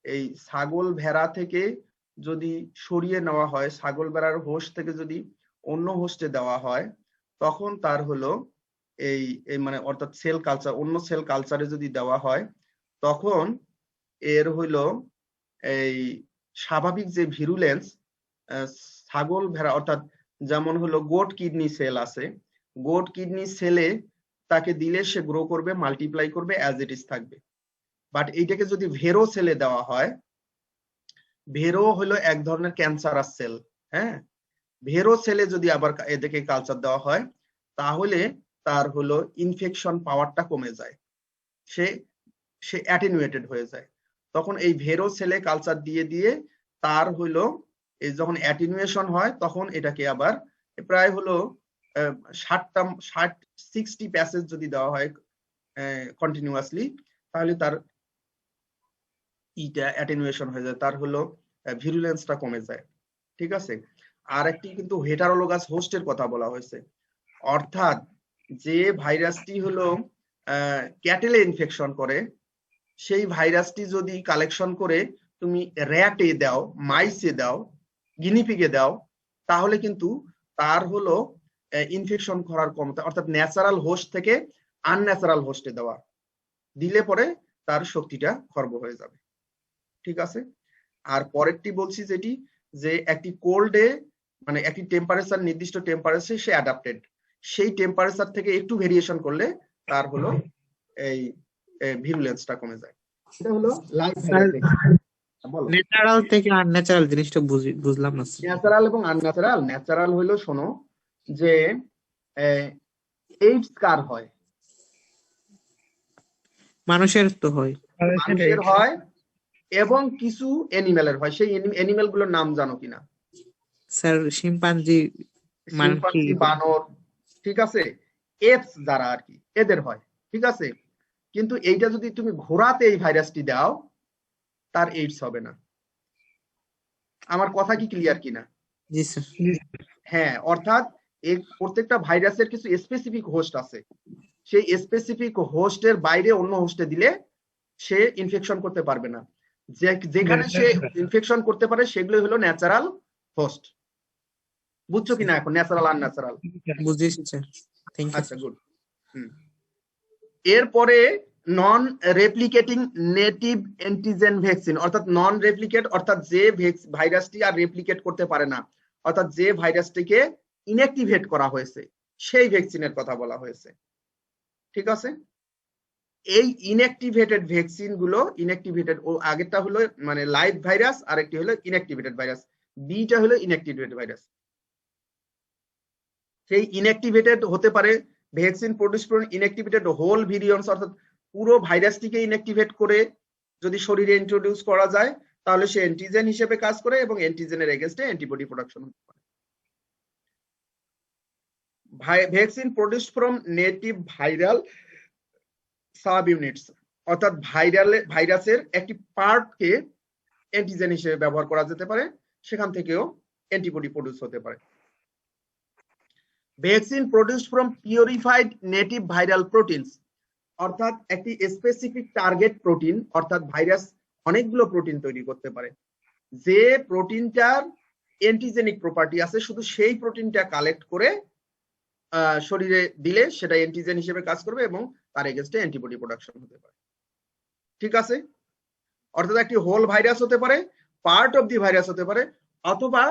এই ছাগল ভেড়া থেকে যদি সরিয়ে নেওয়া হয়, ছাগল ভেড়ার হোস্ট থেকে যদি অন্য হোস্টে দেওয়া হয়, তখন তার হলো এই মানে অর্থাৎ সেল কালচার, অন্য সেল কালচারে যদি দেওয়া হয়, তখন এর হইলো এই স্বাভাবিক যে ভিরুলেন্স, ছাগল ভেড়া অর্থাৎ যেমন হলো গোট কিডনি সেল আছে, গোট কিডনি সেলে তাকে দিলে সে গ্রো করবে, মাল্টিপ্লাই করবে, অ্যাজ ইট ইজ থাকবে। বাট এইটাকে যদি ভেরো সেলে দেওয়া হয়, ভেরো হলো এক ধরনের ক্যান্সারাস সেল, হ্যাঁ, ভেরো সেলে যদি আবার এদেরকে কালচার দেওয়া হয়, তাহলে তার হলো ইনফেকশন পাওয়ারটা কমে যায়, সে অ্যাটেনুয়েটেড হয়ে যায়। তখন এই ভেরো সেলে কালচার দিয়ে তার হলো এই যখন অ্যাটেনুয়েশন হয়, তখন এটাকে আবার প্রায় হলো 60 প্যাসেজ যদি দেওয়া হয় কন্টিনিউয়াসলি, তাহলে তার অ্যাটেনুয়েশন হয়ে যায়, তার হলো ভিরুলেন্সটা কমে যায়। ঠিক আছে, আর একটি কিন্তু হেটারোলোগাস হোস্টের কথা বলা হয়েছে, অর্থাৎ যে ভাইরাসটি হলো ক্যাটেলে ইনফেকশন করে, সেই ভাইরাসটি যদি কালেকশন করে তুমি র্যাটে দাও, মাইসে দাও, গিনিপিগে দাও, তাহলে কিন্তু তার হলো ইনফেকশন করার ক্ষমতা, অর্থাৎ ন্যাচারাল হোস্ট থেকে আনন্যাচারাল হোস্টে দেওয়া, দিলে পরে তার শক্তিটা খর্ব হয়ে যাবে। ঠিক আছে, আর পরেরটি বলছি যেটি, যে একটি কোল্ডে মানে একটি টেম্পারেচার, নির্দিষ্ট টেম্পারেচার সে অ্যাডাপ্টেড, সেই টেম্পারেচার থেকে একটু ভেরিয়েশন করলে তার হলো এই ভিরুলেন্সটা কমে যায়। এটা হলো লাইভ ভাইরাস। বলো, ন্যাচারাল থেকে আনন্যাচারাল জিনিসটা বুঝলাম না স্যার। ন্যাচারাল এবং আনন্যাচারাল। ন্যাচারাল হইলো, শোনো, যে এইডস কার হয়? মানুষের তো হয়। মানুষের হয় এবং কিছু অ্যানিমেলের হয়। সেই অ্যানিমেল গুলোর নাম জানো কিনা? স্যার শিম্পাঞ্জি, মানকি, শিম্পাঞ্জি, বানর, ঠিক আছে, এপস যারা আর কি, এদের হয়। ঠিক আছে, কিন্তু এইটা যদি তুমি ঘোড়াতে এই ভাইরাসটি দাও, তার এইডস হবে না। আমার কথা কি ক্লিয়ার কিনা? জি স্যার। হ্যাঁ, অর্থাৎ এই প্রত্যেকটা ভাইরাসের কিছু স্পেসিফিক হোস্ট আছে, সেই স্পেসিফিক হোস্টের বাইরে অন্য হোস্টে দিলে সে ইনফেকশন করতে পারবে না। যেখানে সে ইনফেকশন করতে পারে সেগুলো হলো ন্যাচারাল হোস্ট। বুঝছো কিনা এখন ন্যাচারাল আনন্যাচারাল? বুঝেছি স্যার, থ্যাংক ইউ। আচ্ছা, গুড। এরপরে নন রেপ্লিকেটিং নেটিভ অ্যান্টিজেন ভ্যাকসিন, অর্থাৎ নন রেপ্লিকেট, অর্থাৎ যে ভাইরাসটি আর রেপ্লিকেট করতে পারে না, অর্থাৎ যে ভাইরাসটিকে ইনঅ্যাক্টিভেট করা হয়েছে, সেই ভ্যাকসিনের কথা বলা হয়েছে। ঠিক আছে, এই ইনঅ্যাক্টিভেটেড ভ্যাকসিন গুলো, ইনঅ্যাক্টিভেটেড, ও আগেরটা হলো মানে লাইভ ভাইরাস, আর একটি হলো ইনঅ্যাক্টিভেটেড ভাইরাস, বিটা হলো ইনঅ্যাক্টিভেটেড ভাইরাস। সেই ইনঅ্যাক্টিভেটেড হতে পারে ভ্যাকসিন প্রডিউস করে ইনঅ্যাক্টিভেটেড হোল ভিরিয়ন্স, অর্থাৎ পুরো ভাইরাসটিকে ইনঅ্যাক্টিভেট করে যদি শরীরে ইন্ট্রোডিউস করা যায়, তাহলে সে অ্যান্টিজেন হিসেবে কাজ করে এবং অ্যান্টিজেনের এগেইনস্টে অ্যান্টিবডি প্রোডাকশন হতে পারে। Vaccine produced from native viral sub units, অর্থাৎ ভাইরাসের একটি পার্টকে অ্যান্টিজেন হিসেবে ব্যবহার করা যেতে পারে, সেখান থেকেও অ্যান্টিবডি প্রডিউস হতে পারে। Vaccine produced from purified native viral proteins, অর্থাৎ একটি স্পেসিফিক টার্গেট প্রোটিন, অর্থাৎ ভাইরাস অনেকগুলো প্রোটিন তৈরি করতে পারে, যে প্রোটিনটার অ্যান্টিজেনিক প্রপার্টি আছে, শুধু সেই প্রোটিনটা কালেক্ট করে শরীরে দিলে সেটা অ্যান্টিজেন হিসেবে কাজ করবে এবং তার এগেইনস্টে অ্যান্টিবডি প্রোডাকশন হতে পারে। ঠিক আছে, অর্থাৎ একটি হোল ভাইরাস হতে পারে, পার্ট অফ দি ভাইরাস হতে পারে, অথবা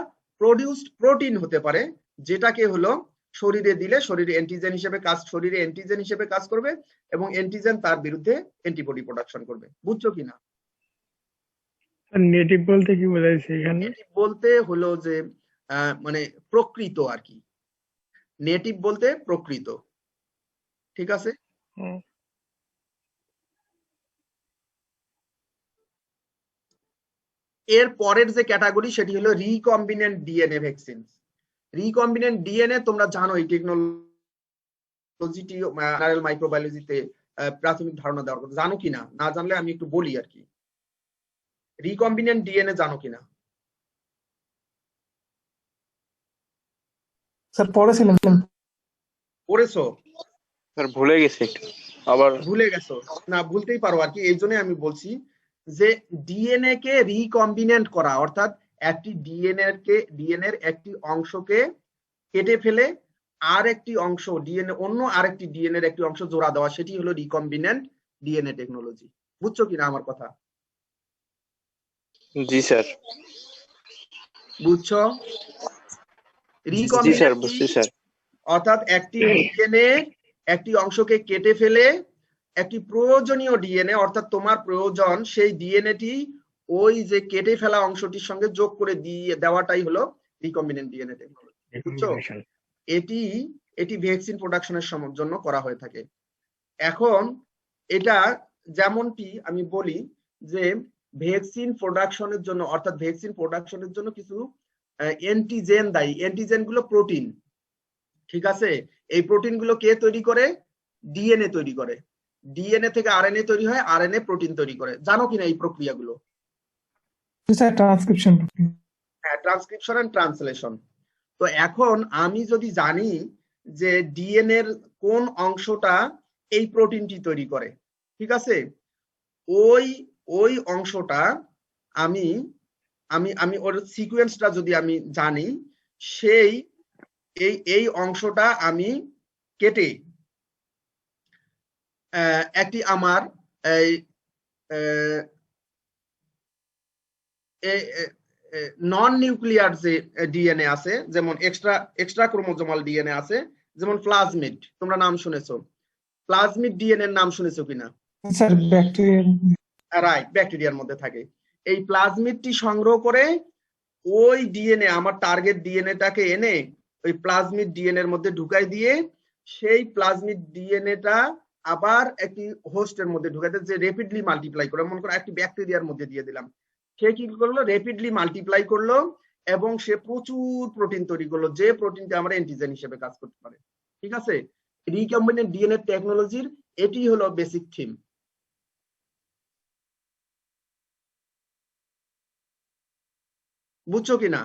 প্রডিউসড প্রোটিন হতে পারে, যেটাকে হলো শরীরে দিলে শরীরে অ্যান্টিজেন হিসেবে কাজ করবে এবং অ্যান্টিজেন তার বিরুদ্ধে অ্যান্টিবডি প্রোডাকশন করবে। বুঝছো কিনা? নেটিভ বলতে কি বোঝাইছে এখানে? নেটিভ বলতে হলো যে মানে প্রকৃত আর কি, নেটিভ বলতে প্রকৃত। ঠিক আছে, এর পরের যে ক্যাটাগরি সেটি হলো recombinant DNA vaccine. Recombinant DNA তোমরা জানো, এই টেকনোলজিটি জেনারেল মাইক্রোবায়োলজিতে প্রাথমিক ধারণা দেওয়ার কথা, জানো কিনা? না জানলে আমি একটু বলি আর কি। রিকম্বিনেন্ট ডিএনএ জানো কিনা? স্যার পড়েছিলেন? পড়েছো? স্যার ভুলে গেছি একটু, আবার ভুলে গেছো? না, ভুলতেই পারো আর কি, এই জন্য আমি বলছি যে ডিএনএ কে রিকম্বিনেন্ট করা, অর্থাৎ একটি ডিএনএর একটি অংশকে কেটে ফেলে আর একটি অংশ অন্য আরেকটি ডিএনএর একটি অংশ জোড়া দেওয়া, সেটি হলো রিকম্বিনেন্ট ডিএনএ টেকনোলজি। বুঝছো কিনা আমার কথা? জি স্যার। বুঝছো? জি স্যার, বুঝছি স্যার। অর্থাৎ একটি ডিএনএ একটি অংশকে কেটে ফেলে একটি প্রয়োজনীয় ডিএনএ, অর্থাৎ তোমার প্রয়োজন সেই ডিএনএটি ওই যে কেটে ফেলা অংশটির সঙ্গে যোগ করে দিয়ে দেওয়াটাই হলো রিকম্বিনেন্ট ডিএনএ টেকনোলজি। বুঝছো? এটি ভ্যাকসিন প্রোডাকশনের জন্য করা হয়ে থাকে। এখন এটা যেমনটি আমি বলি যে ভ্যাকসিন প্রোডাকশনের জন্য, অর্থাৎ ভ্যাকসিন প্রোডাকশনের জন্য কিছু অ্যান্টিজেন দায়ী। অ্যান্টিজেন গুলো প্রোটিন। ঠিক আছে, এই প্রোটিন গুলো কে তৈরি করে? ডিএনএ তৈরি করে। ডিএনএ থেকে আরএনএ তৈরি হয়, আরএনএ প্রোটিন তৈরি করে। জানো কিনা এই প্রক্রিয়াগুলো? Sir transcription. হ্যাঁ, ট্রান্সক্রিপশন এন্ড ট্রান্সলেশন। তো এখন আমি যদি জানি যে ডিএনএ এর কোন অংশটা এই প্রোটিনটি তৈরি করে, ঠিক আছে, ওই অংশটা আমি আমি আমি ওর সিকোয়েন্সটা যদি আমি জানি, সেই এই অংশটা আমি কেটে একটি আমার নন নিউক্লিয়ার যে ডিএনএ আছে, যেমন এক্সট্রা ক্রোমোজোমাল ডিএনএ আছে, যেমন প্লাজমিড, তোমরা নাম শুনেছো? প্লাজমিড ডিএনএ এর নাম শুনেছো কিনা? Sir bacteria. রাইট, ব্যাকটেরিয়ার মধ্যে থাকে। এই প্লাজমিডটি সংগ্রহ করে ওই ডিএনএ, আমার টার্গেট ডিএনএটাকে এনে ওই প্লাজমিড ডিএনএ এর মধ্যে ঢুকাই দিয়ে সেই প্লাজমিড ডিএনএটা আবার একটি হোস্টের মধ্যে ঢুকাই দিয়ে, যে রেপিডলি মাল্টিপ্লাই করে, মনে করো একটি ব্যাকটেরিয়ার মধ্যে দিয়ে দিলাম, সে কি করলো? রেপিডলি মাল্টিপ্লাই করলো এবং সে প্রচুর প্রোটিন তৈরি করলো, যে প্রোটিনটা আমরা অ্যান্টিজেন হিসেবে কাজ করতে পারে। ঠিক আছে, রিকম্বিনেন্ট ডিএনএ টেকনোলজির এটি হলো বেসিক থিম। বুঝছো কিনা?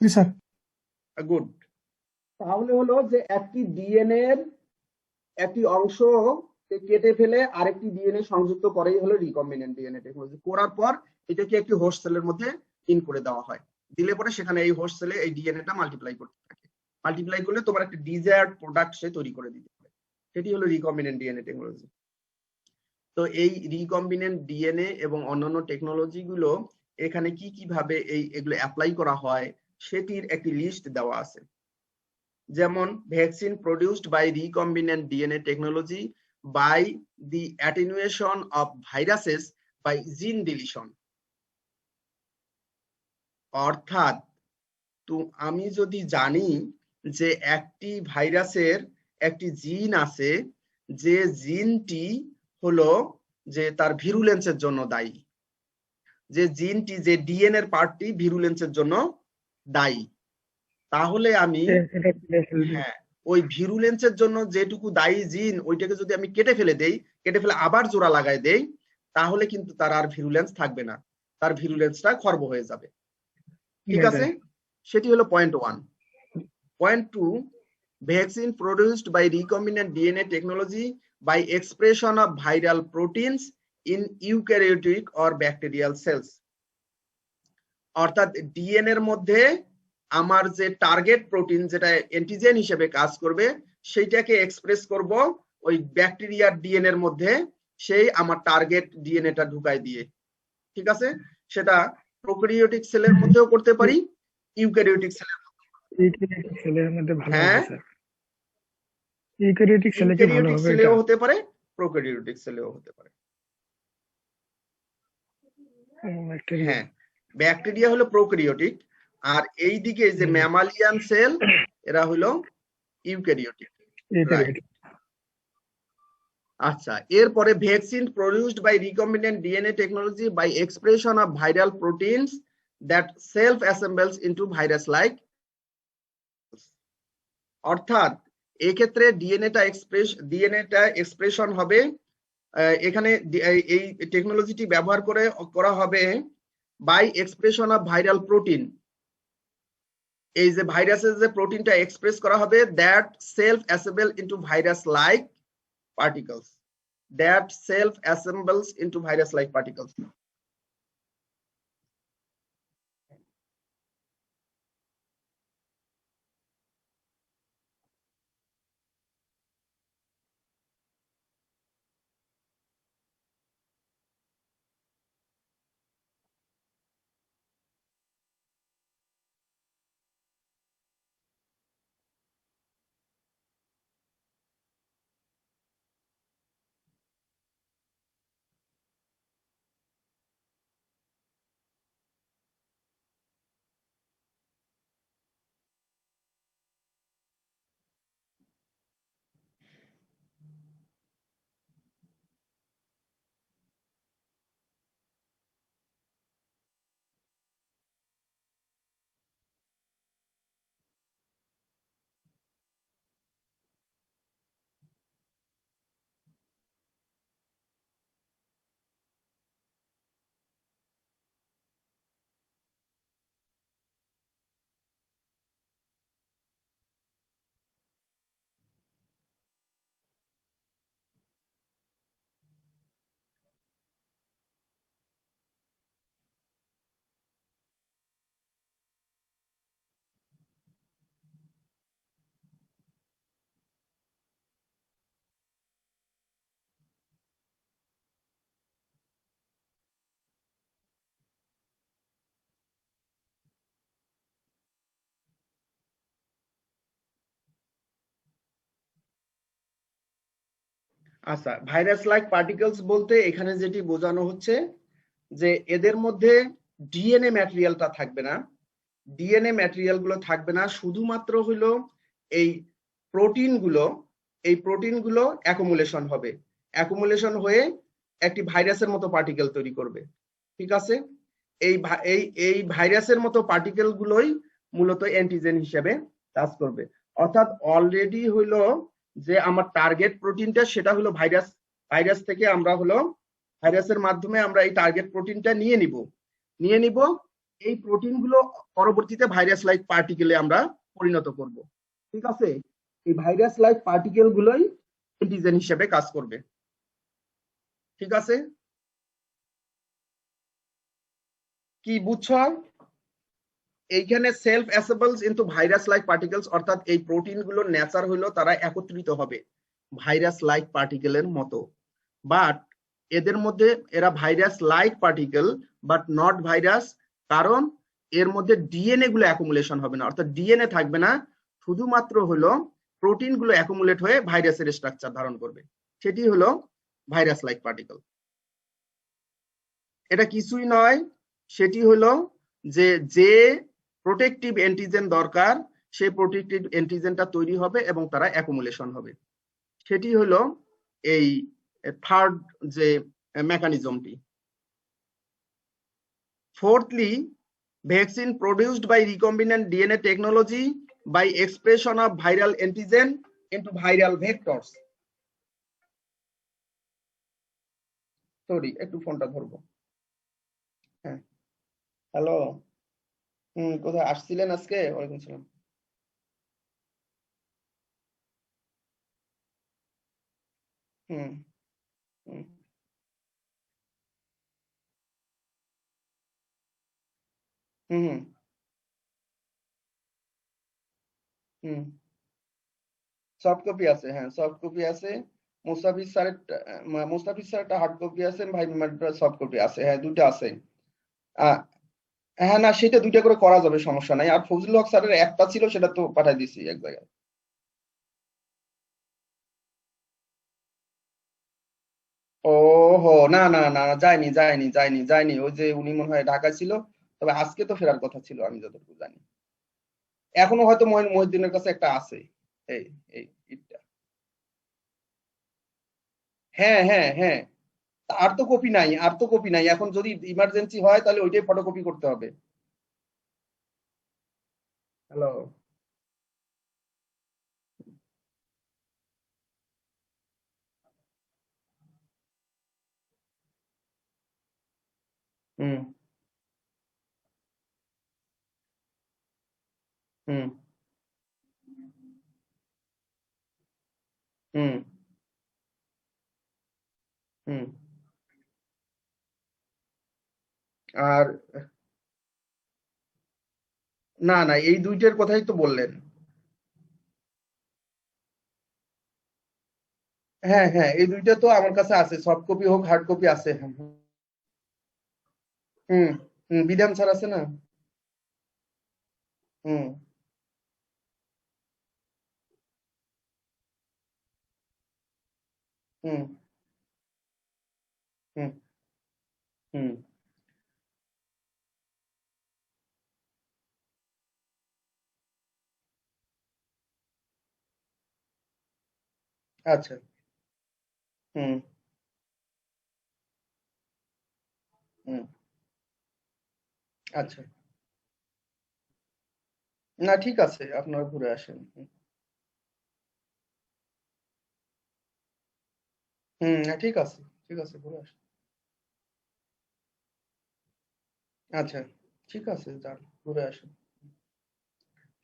Sir good. তাহলে হলো যে একটি ডিএনএ এর একটি অংশ কেটে ফেলে আরেকটি ডিএনএ সংযুক্ত করেই হলো রিকম্বিনেন্ট ডিএনএ টেকনোলজি। করার পর এটাকে একটি হোস্ট সেলের মধ্যে ইন করে দেওয়া হয়, দিলে পরে সেখানে এই হোস্ট সেলে এই ডিএনএটা মাল্টিপ্লাই করতে থাকে। মাল্টিপ্লাই করলে তোমার একটা ডিজায়ার্ড প্রোডাক্ট সে তৈরি করে দিতে পারে, সেটি হলো রিকম্বিনেন্ট ডিএনএ টেকনোলজি। তো এই রিকম্বিনেন্ট ডিএনএ এবং অন্যান্য টেকনোলজি গুলো এখানে কি ভাবে এগুলো অ্যাপ্লাই করা হয় সেটির একটি লিস্ট দেওয়া আছে। যেমন vaccine produced by recombinant DNA technology by the attenuation of viruses by gene deletion. অর্থাৎ আমি যদি জানি যে একটি ভাইরাসের একটি জিন আছে, যে জিনটি হলো যে তার ভিরুলেন্সের জন্য দায়ী, যে জিনটি, যে ডিএনএ এর পার্টটি ভিরুলেন্সের জন্য দায়ী, তাহলে আমি ওই ভিরুলেন্সের জন্য যেটুকু দায়ী জিন ওইটাকে যদি আমি কেটে ফেলে আবার জোড়া লাগাই দেই, তাহলে কিন্তু তার আর ভিরুলেন্স থাকবে না, তার ভিরুলেন্সটা খর্ব হয়ে যাবে। ঠিক আছে, সেটি হলো point 1। Point 2, vaccine produced by recombinant DNA technology by expression of viral proteins in eukaryotic or bacterial cells. অর্থাৎ ডিএনএ এর মধ্যে আমার যে টার্গেট প্রোটিন যেটা অ্যান্টিজেন হিসেবে কাজ করবে সেইটাকে এক্সপ্রেস করব ওই ব্যাকটেরিয়ার ডিএনএ এর মধ্যে, সেই আমার টার্গেট ডিএনএটা ঢুকাই দিয়ে। ঠিক আছে, সেটা প্রোক্যারিওটিক সেলের মধ্যেও করতে পারি, ইউক্যারিওটিক সেলের ইউক্যারিওটিক সেলের মধ্যে ভালো হ্যাঁ হবে স্যার, ইউক্যারিওটিক সেলে কি ভালো ইউক্যারিওটিক হবে সেলেও এটা? হতে পারে, প্রোক্যারিওটিক সেলেও হতে পারে। ব্যাকটেরিয়া। হ্যাঁ, ব্যাকটেরিয়া হলো প্রোক্যারিওটিক, আর এই দিকে যে ম্যামালিয়ান সেল এরা হলো ইউক্যারিওটিক। ইউক্যারিওটিক। আচ্ছা, এরপরে vaccine produced by recombinant DNA technology by expression of viral proteins that self assembles into virus like. অর্থাৎ এক্ষেত্রে ডিএনএটা এক্সপ্রেশন হবে, এখানে এই টেকনোলজিটি ব্যবহার করে করা হবে by expression of viral protein. এই যে ভাইরাসের যে প্রোটিনটা এক্সপ্রেস করা হবে, that self assemble into virus like particles, that self assembles into virus like particles. আচ্ছা, ভাইরাস লাইক পার্টিকেলস বলতে এখানে যেটি বোঝানো হচ্ছে যে এদের মধ্যে ডিএনএ ম্যাটেরিয়ালটা থাকবে না, ডিএনএ ম্যাটেরিয়াল গুলো থাকবে না, শুধুমাত্র হলো এই প্রোটিনগুলো অ্যাকুমুলেশন হবে, অ্যাকুমুলেশন হয়ে একটি ভাইরাসের মতো পার্টিকেল তৈরি করবে। ঠিক আছে, এই ভাইরাসের মতো পার্টিকেল গুলোই মূলত অ্যান্টিজেন হিসেবে কাজ করবে। অর্থাৎ অলরেডি হইলো যে আমার টার্গেট প্রোটিনটা সেটা হলো ভাইরাস থেকে আমরা হলো ভাইরাসের মাধ্যমে আমরা এই টার্গেট প্রোটিনটা নিয়ে নিব, এই প্রোটিন গুলো পরবর্তীতে ভাইরাস লাইক পার্টিকেলে আমরা পরিণত করব। ঠিক আছে, এই ভাইরাস লাইক পার্টিকেল গুলোই অ্যান্টিজেন হিসেবে কাজ করবে। ঠিক আছে, কি বুঝছো? এইখানে self assembles into virus like particles, অর্থাৎ এই প্রোটিন গুলোর নেচার হলো তারা একত্রিত হবে ভাইরাস লাইক পার্টিকেলের মতো, বাট এদের মধ্যে এরা virus like particle but not virus, কারণ এর মধ্যে ডিএনএ গুলো অ্যাকুমুলেশন হবে না, অর্থাৎ ডিএনএ থাকবে না, শুধুমাত্র হলো প্রোটিন গুলো অ্যাকুমুলেট হয়ে ভাইরাসের স্ট্রাকচার ধারণ করবে, সেটি হলো ভাইরাস লাইক পার্টিকেল। এটা কিছুই নয়, সেটি হলো যে প্রোটেক্টিভ অ্যান্টিজেন দরকার, সেই প্রোটেক্টিভ অ্যান্টিজেনটা তৈরি হবে এবং তারা অ্যাকুমুলেশন হবে, সেটি হলো এই থার্ড যে মেকানিজমটি। Fourthly, vaccine produced by recombinant DNA technology by expression of viral antigen into viral vectors. Sorry একটু ফোনটা ধরবো। হ্যাঁ, হ্যালো, কোথায় আসছিলেন আজকে? ওয়ালাইকুম সালাম। হুম হুম হুম হুম সফট কপি আছে, হ্যাঁ সফট কপি আছে। মুস্তাফিজ স্যারেরটা হার্ড কপি আছে, ভাই সফট কপি আছে, হ্যাঁ দুইটা আছে। হ্যাঁ না সেটা দুইটা করে করা যাবে, সমস্যা নাই। আর ফজলুল হক স্যারের একটা ছিল, সেটা তো পাঠাই দিছি এক জায়গায়। ও হো, না না না না, যায়নি। ওই যে উনি মনে হয় ঢাকায় ছিল, তবে আজকে তো ফেরার কথা ছিল আমি যতটুকু জানি। এখনো হয়তো মহিউদ্দিনের কাছে একটা আছে এই এই ইটটা। হ্যাঁ হ্যাঁ হ্যাঁ, আর তো কপি নাই। এখন যদি ইমার্জেন্সি হয় তাহলে ওইটাই ফটোকপি করতে হবে। হ্যালো, হুম হুম হুম হুম আর না না, এই দুইটার কথাই তো বললেন। হ্যাঁ হ্যাঁ, এই দুইটা তো আমার কাছে আছে, সফট কপি হোক হার্ড কপি আছে। হুম বিধান স্যার আছে না? হুম হুম হুম হুম আচ্ছা, হুম হুম আচ্ছা, না ঠিক আছে, আপনারা ঘুরে আসেন। হ্যাঁ, ঠিক আছে ঘুরে আসেন। আচ্ছা, ঠিক আছে, যান ঘুরে আসেন।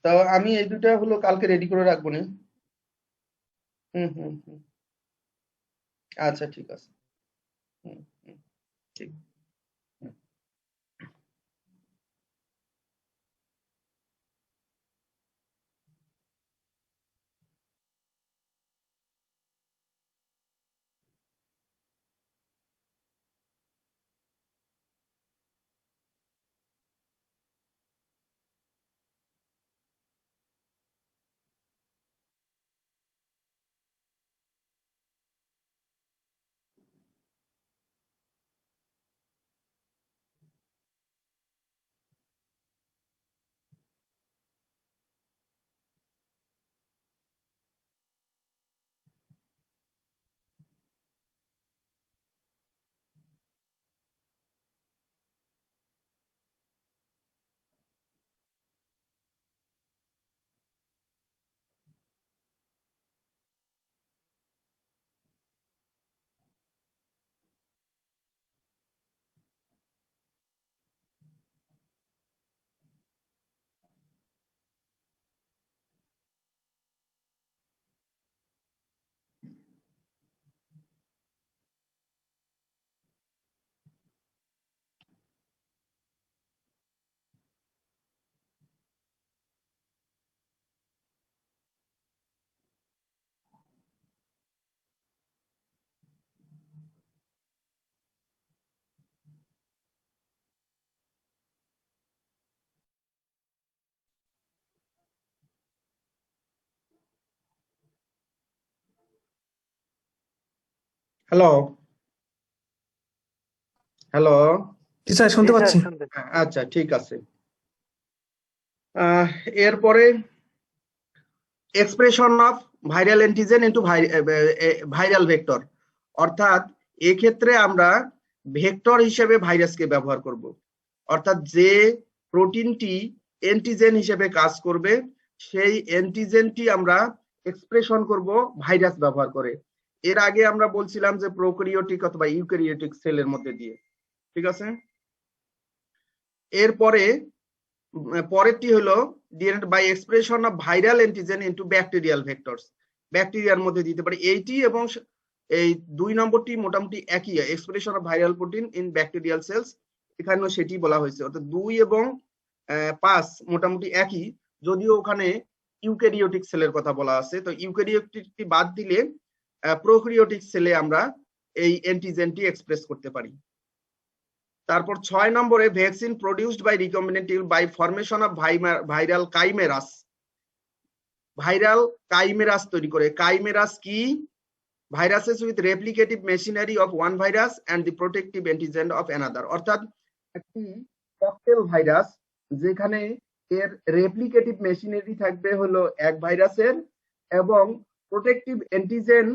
তা আমি এই দুটা হলো কালকে রেডি করে রাখবো নি। হুম আচ্ছা ঠিক আছে। হুম ঠিক। হুম। হ্যালো হ্যালো, জি স্যার, শুনতে জি স্যার পাচ্ছি। শুনতে। আচ্ছা ঠিক আছে। এরপরে expression of viral antigen into viral vector, অর্থাৎ এক্ষেত্রে আমরা ভেক্টর হিসেবে ভাইরাসকে ব্যবহার করব। অর্থাৎ যে প্রোটিনটি অ্যান্টিজেন হিসেবে কাজ করবে সেই অ্যান্টিজেনটি আমরা এক্সপ্রেশন করব ভাইরাস ব্যবহার করে। এর আগে আমরা বলছিলাম যে প্রোক্যারিওটিক অথবা ইউক্যারিওটিক সেলের মধ্যে দিয়ে, ঠিক আছে। এরপরে পরেরটি হলো DNA by expression of viral antigen into bacterial vectors, ব্যাকটেরিয়ার মধ্যে দিতে পারে। এইটি এবং এই 2 নম্বরটি মোটামুটি একই, expression of viral protein in bacterial cells, এখানেও সেটি বলা হয়েছে। অর্থাৎ 2 এবং 5 মোটামুটি একই, যদিও ওখানে ইউক্যারিওটিক সেলের কথা বলা আছে। তো ইউক্যারিওটিকটি বাদ দিলে প্রোক্যারিওটিক সেলে আমরা এই অ্যান্টিজেনটি এক্সপ্রেস করতে পারি। তারপর 6 নম্বরে vaccine produced by recombinant by formation of viral chimeras, viral chimeras তৈরি করে। কাইমেরাস কি? Viruses with replicative machinery of one virus and the protective antigen of another. অর্থাৎ একটি ককটেল ভাইরাস যেখানে এর রেপ্লিকেটিভ মেশিনারি থাকবে হলো এক ভাইরাসের এবং প্রোটেক্টিভ অ্যান্টিজেন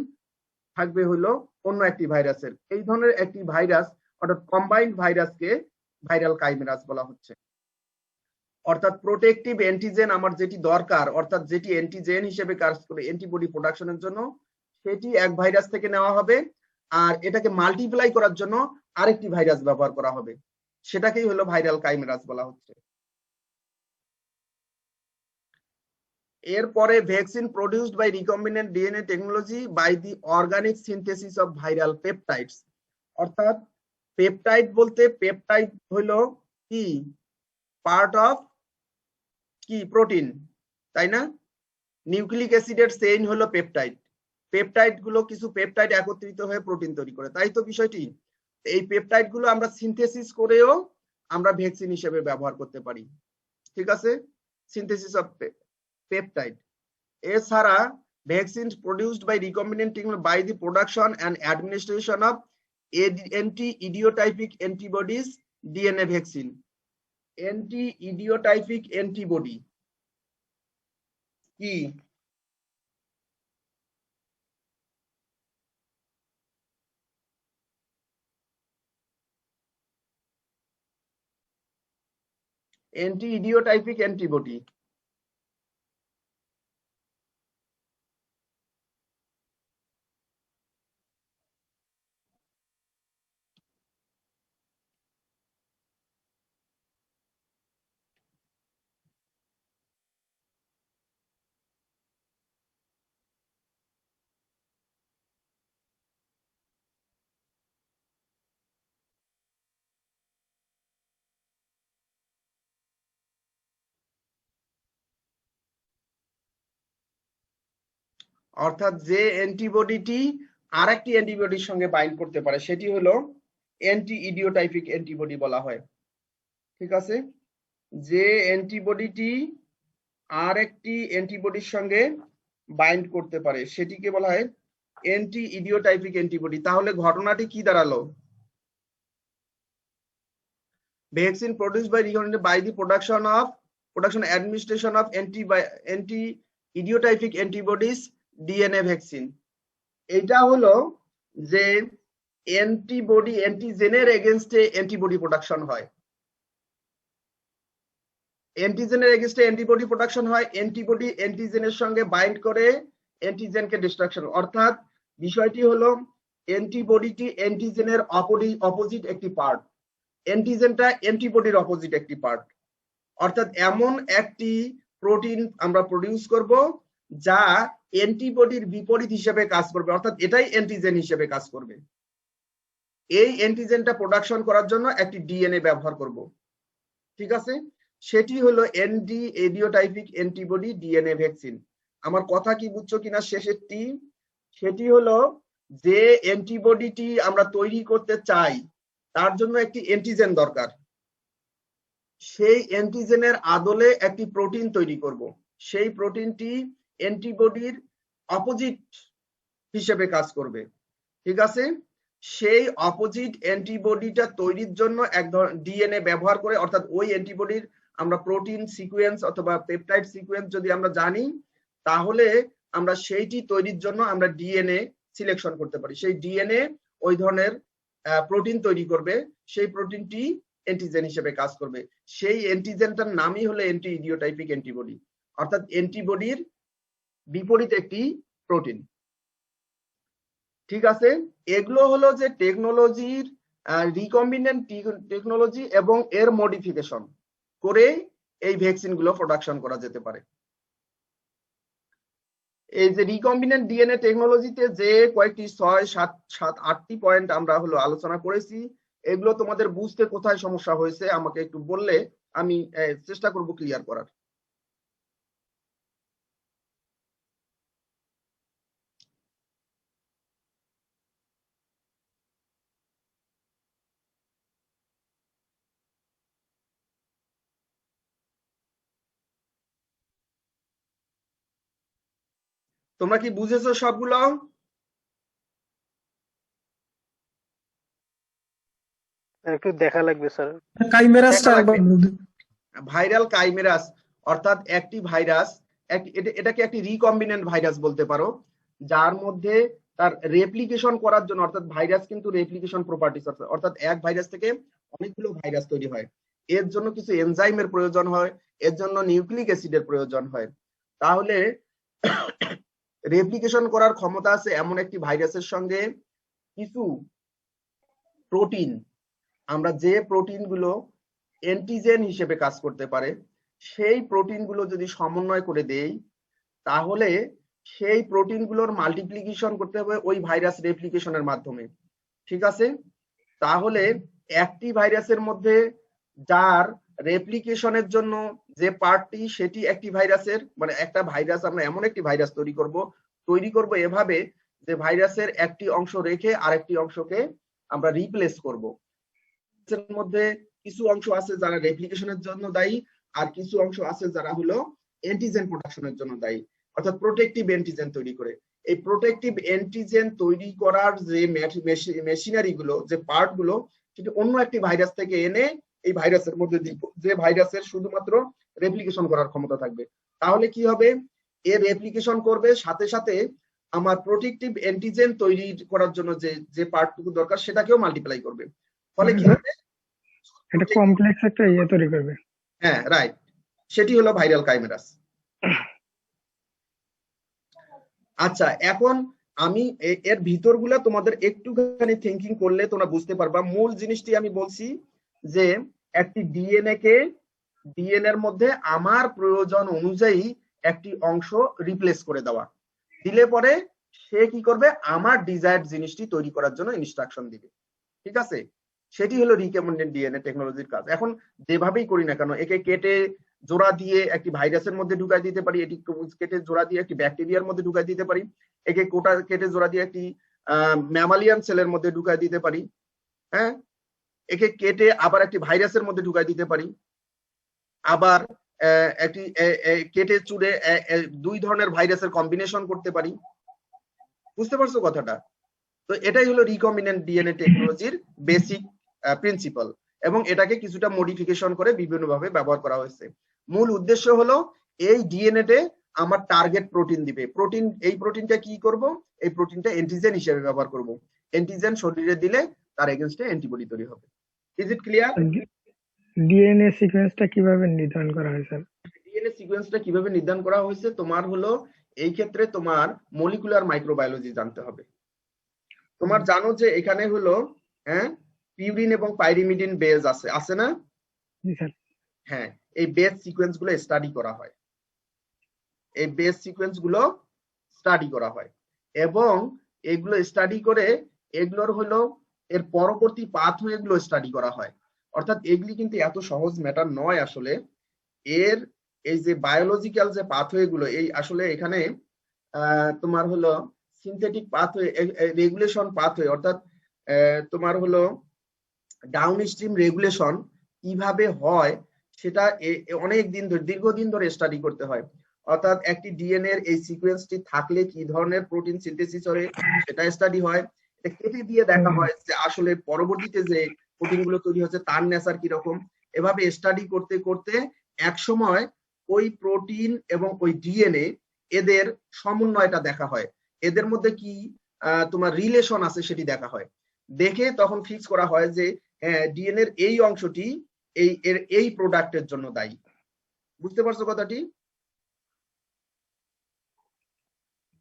থাকবে হলো অন্য একটি ভাইরাসের। এই ধরনের একটি ভাইরাস অর্থাৎ কম্বাইন্ড ভাইরাসকে ভাইরাল কাইমেরাস বলা হচ্ছে। অর্থাৎ প্রোটেক্টিভ অ্যান্টিজেন আমার যেটি দরকার, অর্থাৎ যেটি অ্যান্টিজেন হিসেবে কাজ করে অ্যান্টিবডি প্রোডাকশনের জন্য, সেটি এক ভাইরাস থেকে নেওয়া হবে, আর এটাকে মাল্টিপ্লাই করার জন্য আরেকটি ভাইরাস ব্যবহার করা হবে, সেটাকেই হলো ভাইরাল কাইমেরাস বলা হচ্ছে। এরপরে vaccine produced by recombinant DNA technology by the organic synthesis of viral peptides. অর্থাৎ পেপটাইড বলতে পেপটাইড হলো কি? পার্ট অফ কি? প্রোটিন, তাই না? নিউক্লিক অ্যাসিডের চেইন হলো পেপটাইড। পেপটাইড গুলো কিছু পেপটাইড একত্রিত হয়ে প্রোটিন তৈরি করে, তাই তো বিষয়টি। এই পেপটাইড গুলো আমরা সিনথেসিস করেও আমরা ভ্যাকসিন হিসেবে ব্যবহার করতে পারি, ঠিক আছে। Synthesis of peptide. এছাড়া vaccine produced by recombinant technology by the production and administration of anti-idiotypic antibodies DNA vaccine. Anti-idiotypic antibody কি? অ্যান্টি-ইডিওটাইপিক অ্যান্টিবডি অর্থাৎ যে অ্যান্টিবডিটি আরেকটি অ্যান্টিবডির সঙ্গে বাইন্ড করতে পারে সেটি হলো অ্যান্টি-ইডিওটাইপিক অ্যান্টিবডি বলা হয়, ঠিক আছে। যে অ্যান্টিবডিটি আরেকটি অ্যান্টিবডির সঙ্গে বাইন্ড করতে পারে সেটিকে বলা হয় অ্যান্টি-ইডিওটাইপিক অ্যান্টিবডি। তাহলে ঘটনাটি কি দাঁড়ালো? Vaccine produced by recombinant by the production administration of anti-idiotypic antibodies DNA vaccine. এটা হলো যে অ্যান্টিবডি অ্যান্টিজেনের এগেইনস্টে অ্যান্টিবডি প্রোডাকশন হয়, অ্যান্টিজেনের এগেইনস্টে অ্যান্টিবডি প্রোডাকশন হয়, অ্যান্টিবডি অ্যান্টিজেনের সঙ্গে বাইন্ড করে অ্যান্টিজেনকে ডিস্ট্রাকশন। অর্থাৎ বিষয়টি হলো অ্যান্টিবডিটি অ্যান্টিজেনের অপোজিট একটি পার্ট, অ্যান্টিজেনটা অ্যান্টিবডির অপোজিট একটি পার্ট। অর্থাৎ এমন একটি প্রোটিন আমরা প্রডিউস করব যা অ্যান্টিবডির বিপরীত হিসেবে কাজ করবে, অর্থাৎ এটাই অ্যান্টিজেন হিসেবে কাজ করবে। এই অ্যান্টিজেনটা প্রোডাকশন করার জন্য একটি ডিএনএ ব্যবহার করব, ঠিক আছে। সেটি হলো অ্যান্টি-ইডিওটাইপিক অ্যান্টিবডি ডিএনএ ভ্যাকসিন। আমার কথা কি বুঝছো কিনা শেষেরটি? সেটি হলো যে অ্যান্টিবডিটি আমরা তৈরি করতে চাই তার জন্য একটি অ্যান্টিজেন দরকার, সেই অ্যান্টিজেনের আদলে একটি প্রোটিন তৈরি করব, সেই প্রোটিনটি অ্যান্টিবডির অপোজিট হিসেবে কাজ করবে, ঠিক আছে। সেই অপোজিট অ্যান্টিবডিটা তৈরির জন্য এক ধরনের ডিএনএ ব্যবহার করে, অর্থাৎ ওই অ্যান্টিবডির আমরা প্রোটিন সিকোয়েন্স অথবা পেপটাইড সিকোয়েন্স যদি আমরা জানি তাহলে আমরা সেইটি তৈরির জন্য আমরা ডিএনএ সিলেকশন করতে পারি। সেই ডিএনএ ওই ধরনের প্রোটিন তৈরি করবে, সেই প্রোটিনটি অ্যান্টিজেন হিসেবে কাজ করবে। সেই অ্যান্টিজেনটার নামই হলো অ্যান্টি-ইডিওটাইপিক অ্যান্টিবডি। অর্থাৎ অ্যান্টিবডির বিপরীত একটি প্রোটিন। ঠিক আছে, এগুলো হলো যে টেকনোলজির রিকম্বিনেন্ট টেকনোলজি এবং এর মডিফিকেশন করে এই ভ্যাকসিন গুলো প্রোডাকশন করা যেতে পারে। এই যে রিকম্বিনেন্ট ডিএনএ টেকনোলজিতে যে কয়েকটি 6, 7, 8টি পয়েন্ট আমরা হলো আলোচনা করেছি, এগুলো তোমাদের বুঝতে কোথায় সমস্যা হয়েছে আমাকে একটু বললে আমি চেষ্টা করব ক্লিয়ার করার। তোমরা কি বুঝেছো সবগুলো? একটু দেখা লাগবে স্যার। কাইমেরাসটা দেখা একবার লাগবে। বলে দিন। ভাইরাল কাইমেরাস অর্থাৎ একটি ভাইরাস, এটাকে একটি রিকম্বিনেন্ট ভাইরাস বলতে পারো, যার মধ্যে তার রেপ্লিকেশন করার জন্য, অর্থাৎ ভাইরাস কিন্তু রেপ্লিকেশন প্রপার্টিস আছে, অর্থাৎ এক ভাইরাস থেকে অনেকগুলো ভাইরাস তৈরি হয়। এর জন্য কিছু এনজাইমের প্রয়োজন হয়, এর জন্য নিউক্লিক অ্যাসিডের প্রয়োজন হয়। তাহলে রেপ্লিকেশন করার ক্ষমতা আছে এমন একটি ভাইরাসের সঙ্গে কিছু প্রোটিন, আমরা যে প্রোটিনগুলো অ্যান্টিজেন হিসেবে কাজ করতে পারে সেই প্রোটিনগুলো যদি সমন্বয় করে দেই, তাহলে সেই প্রোটিনগুলোর মাল্টিপ্লিকেশন করতে হবে ওই ভাইরাস রেপ্লিকেশনের মাধ্যমে। ঠিক আছে, তাহলে একটি ভাইরাসের মধ্যে যার রেপ্লিকেশনের জন্য যে পার্টটি, সেটি একটি ভাইরাসের, মানে একটা ভাইরাস আমরা এমন একটি ভাইরাস তৈরি করব এভাবে যে ভাইরাসের একটি অংশ রেখে আরেকটি অংশকে আমরা রিপ্লেস করব। এর মধ্যে কিছু অংশ আছে যারা রেপ্লিকেশনের জন্য দায়ী, আর কিছু অংশ আছে যারা হলো অ্যান্টিজেন প্রোডাকশনের জন্য দায়ী, অর্থাৎ প্রোটেক্টিভ অ্যান্টিজেন তৈরি করে। এই প্রোটেক্টিভ অ্যান্টিজেন তৈরি করার যে মেশিনারি গুলো, যে পার্ট গুলো, সেটি অন্য একটি ভাইরাস থেকে এনে এই ভাইরাসের মধ্যে দিব, যে ভাইরাসের শুধুমাত্র রেপ্লিকেশন করার ক্ষমতা থাকবে। তাহলে কি হবে, এর রেপ্লিকেশন করবে, সাথে সাথে আমার প্রোটেক্টিভ অ্যান্টিজেন তৈরি করার জন্য যে পার্টটুকু দরকার সেটাকেও মাল্টিপ্লাই করবে। ফলে কি হবে, এটা কমপ্লেক্স একটা ইয়ে তৈরি করবে। হ্যাঁ রাইট, সেটি হলো ভাইরাল কাইমেরাস। আচ্ছা, এখন আমি এর ভিতরগুলা তোমাদের একটুখানি থিঙ্কিং করলে তোমরা বুঝতে পারবা। মূল জিনিসটি আমি বলছি যে একটি ডিএনএ এর মধ্যে আমার প্রয়োজন অনুযায়ী একটি অংশ রিপ্লেস করে দেওয়া, দিলে পরে সে কি করবে, আমার ডিজায়ার্ড জিনিসটি তৈরি করার জন্য ইনস্ট্রাকশন দিবে। ঠিক আছে, সেটি হলো রিকম্বিনেন্ট ডিএনএ টেকনোলজির কাজ। এখন যেভাবেই করি না কেন, একে কেটে জোড়া দিয়ে একটি ভাইরাসের মধ্যে ঢুকাই দিতে পারি, এটি কেটে জোড়া দিয়ে একটি ব্যাকটেরিয়ার মধ্যে ঢুকাই দিতে পারি, একে কেটে জোড়া দিয়ে একটি ম্যামালিয়ান সেলের মধ্যে ঢুকাই দিতে পারি, হ্যাঁ, একে কেটে আবার একটি ভাইরাসের মধ্যে ঢুকাই দিতে পারি, আবার একটি কেটে চুড়ে দুই ধরনের ভাইরাসের কম্বিনেশন করতে পারি। বুঝতে পারছো কথাটা? তো এটাই হলো রিকম্বিনেন্ট ডিএনএ টেকনোলজির বেসিক প্রিন্সিপাল, এবং এটাকে কিছুটা মডিফিকেশন করে বিভিন্নভাবে ব্যবহার করা হয়েছে। মূল উদ্দেশ্য হলো এই ডিএনএতে আমার টার্গেট প্রোটিন দিবে, এই প্রোটিনটা কি করব, এই প্রোটিনটা অ্যান্টিজেন হিসেবে ব্যবহার করব, অ্যান্টিজেন শরীরে দিলে তার এগেইনস্টে অ্যান্টিবডি তৈরি হবে। Is it clear? ডিএনএ সিকোয়েন্সটা কিভাবে নির্ধারণ করা হয় স্যার? ডিএনএ সিকোয়েন্সটা কিভাবে নির্ধারণ করা হয়েছে, তোমার হলো এই ক্ষেত্রে তোমার মলিকুলার মাইক্রোবায়োলজি জানতে হবে। তোমার জানো যে এখানে হলো পিউরিন এবং পাইরিমিডিন বেজ আছে না? জি স্যার। হ্যাঁ, এই বেজ সিকোয়েন্স গুলো স্টাডি করা হয়, এই বেজ সিকোয়েন্স গুলো স্টাডি করা হয়, এবং এগুলো স্টাডি করে এগুলোর হলো এর পরবর্তী পাথওয়ে গুলো স্টাডি করা হয়। অর্থাৎ এগুলি কিন্তু এত সহজ ম্যাটার নয় আসলে। এর এই যে বায়োলজিক্যাল যে পাথওয়ে গুলো, এই আসলে এখানে তোমার হলো সিনথেটিক পাথওয়ে, রেগুলেশন পাথওয়ে, অর্থাৎ তোমার হলো ডাউন স্ট্রিম রেগুলেশন কিভাবে হয় সেটা অনেক দিন ধরে, দীর্ঘদিন ধরে স্টাডি করতে হয়। অর্থাৎ একটি ডিএনএ এর এই সিকোয়েন্সটি থাকলে কি ধরনের প্রোটিন সিনথেসিস হয় সেটা স্টাডি হয়। কেটে দিয়ে দেখা হয় যে আসলে পরবর্তীতে যে প্রোটিন গুলো তৈরি হচ্ছে তার নেচার কিরকম। এভাবে স্টাডি করতে করতে এক সময় ওই প্রোটিন এবং ওই ডিএনএ এদের সমন্বয়টা দেখা হয়, এদের মধ্যে কি তোমার রিলেশন আছে সেটি দেখা হয়। দেখে তখন ফিক্স করা হয় যে ডিএনএ এর এই অংশটি এই প্রোডাক্টের জন্য দায়ী। বুঝতে পারছো কথাটি?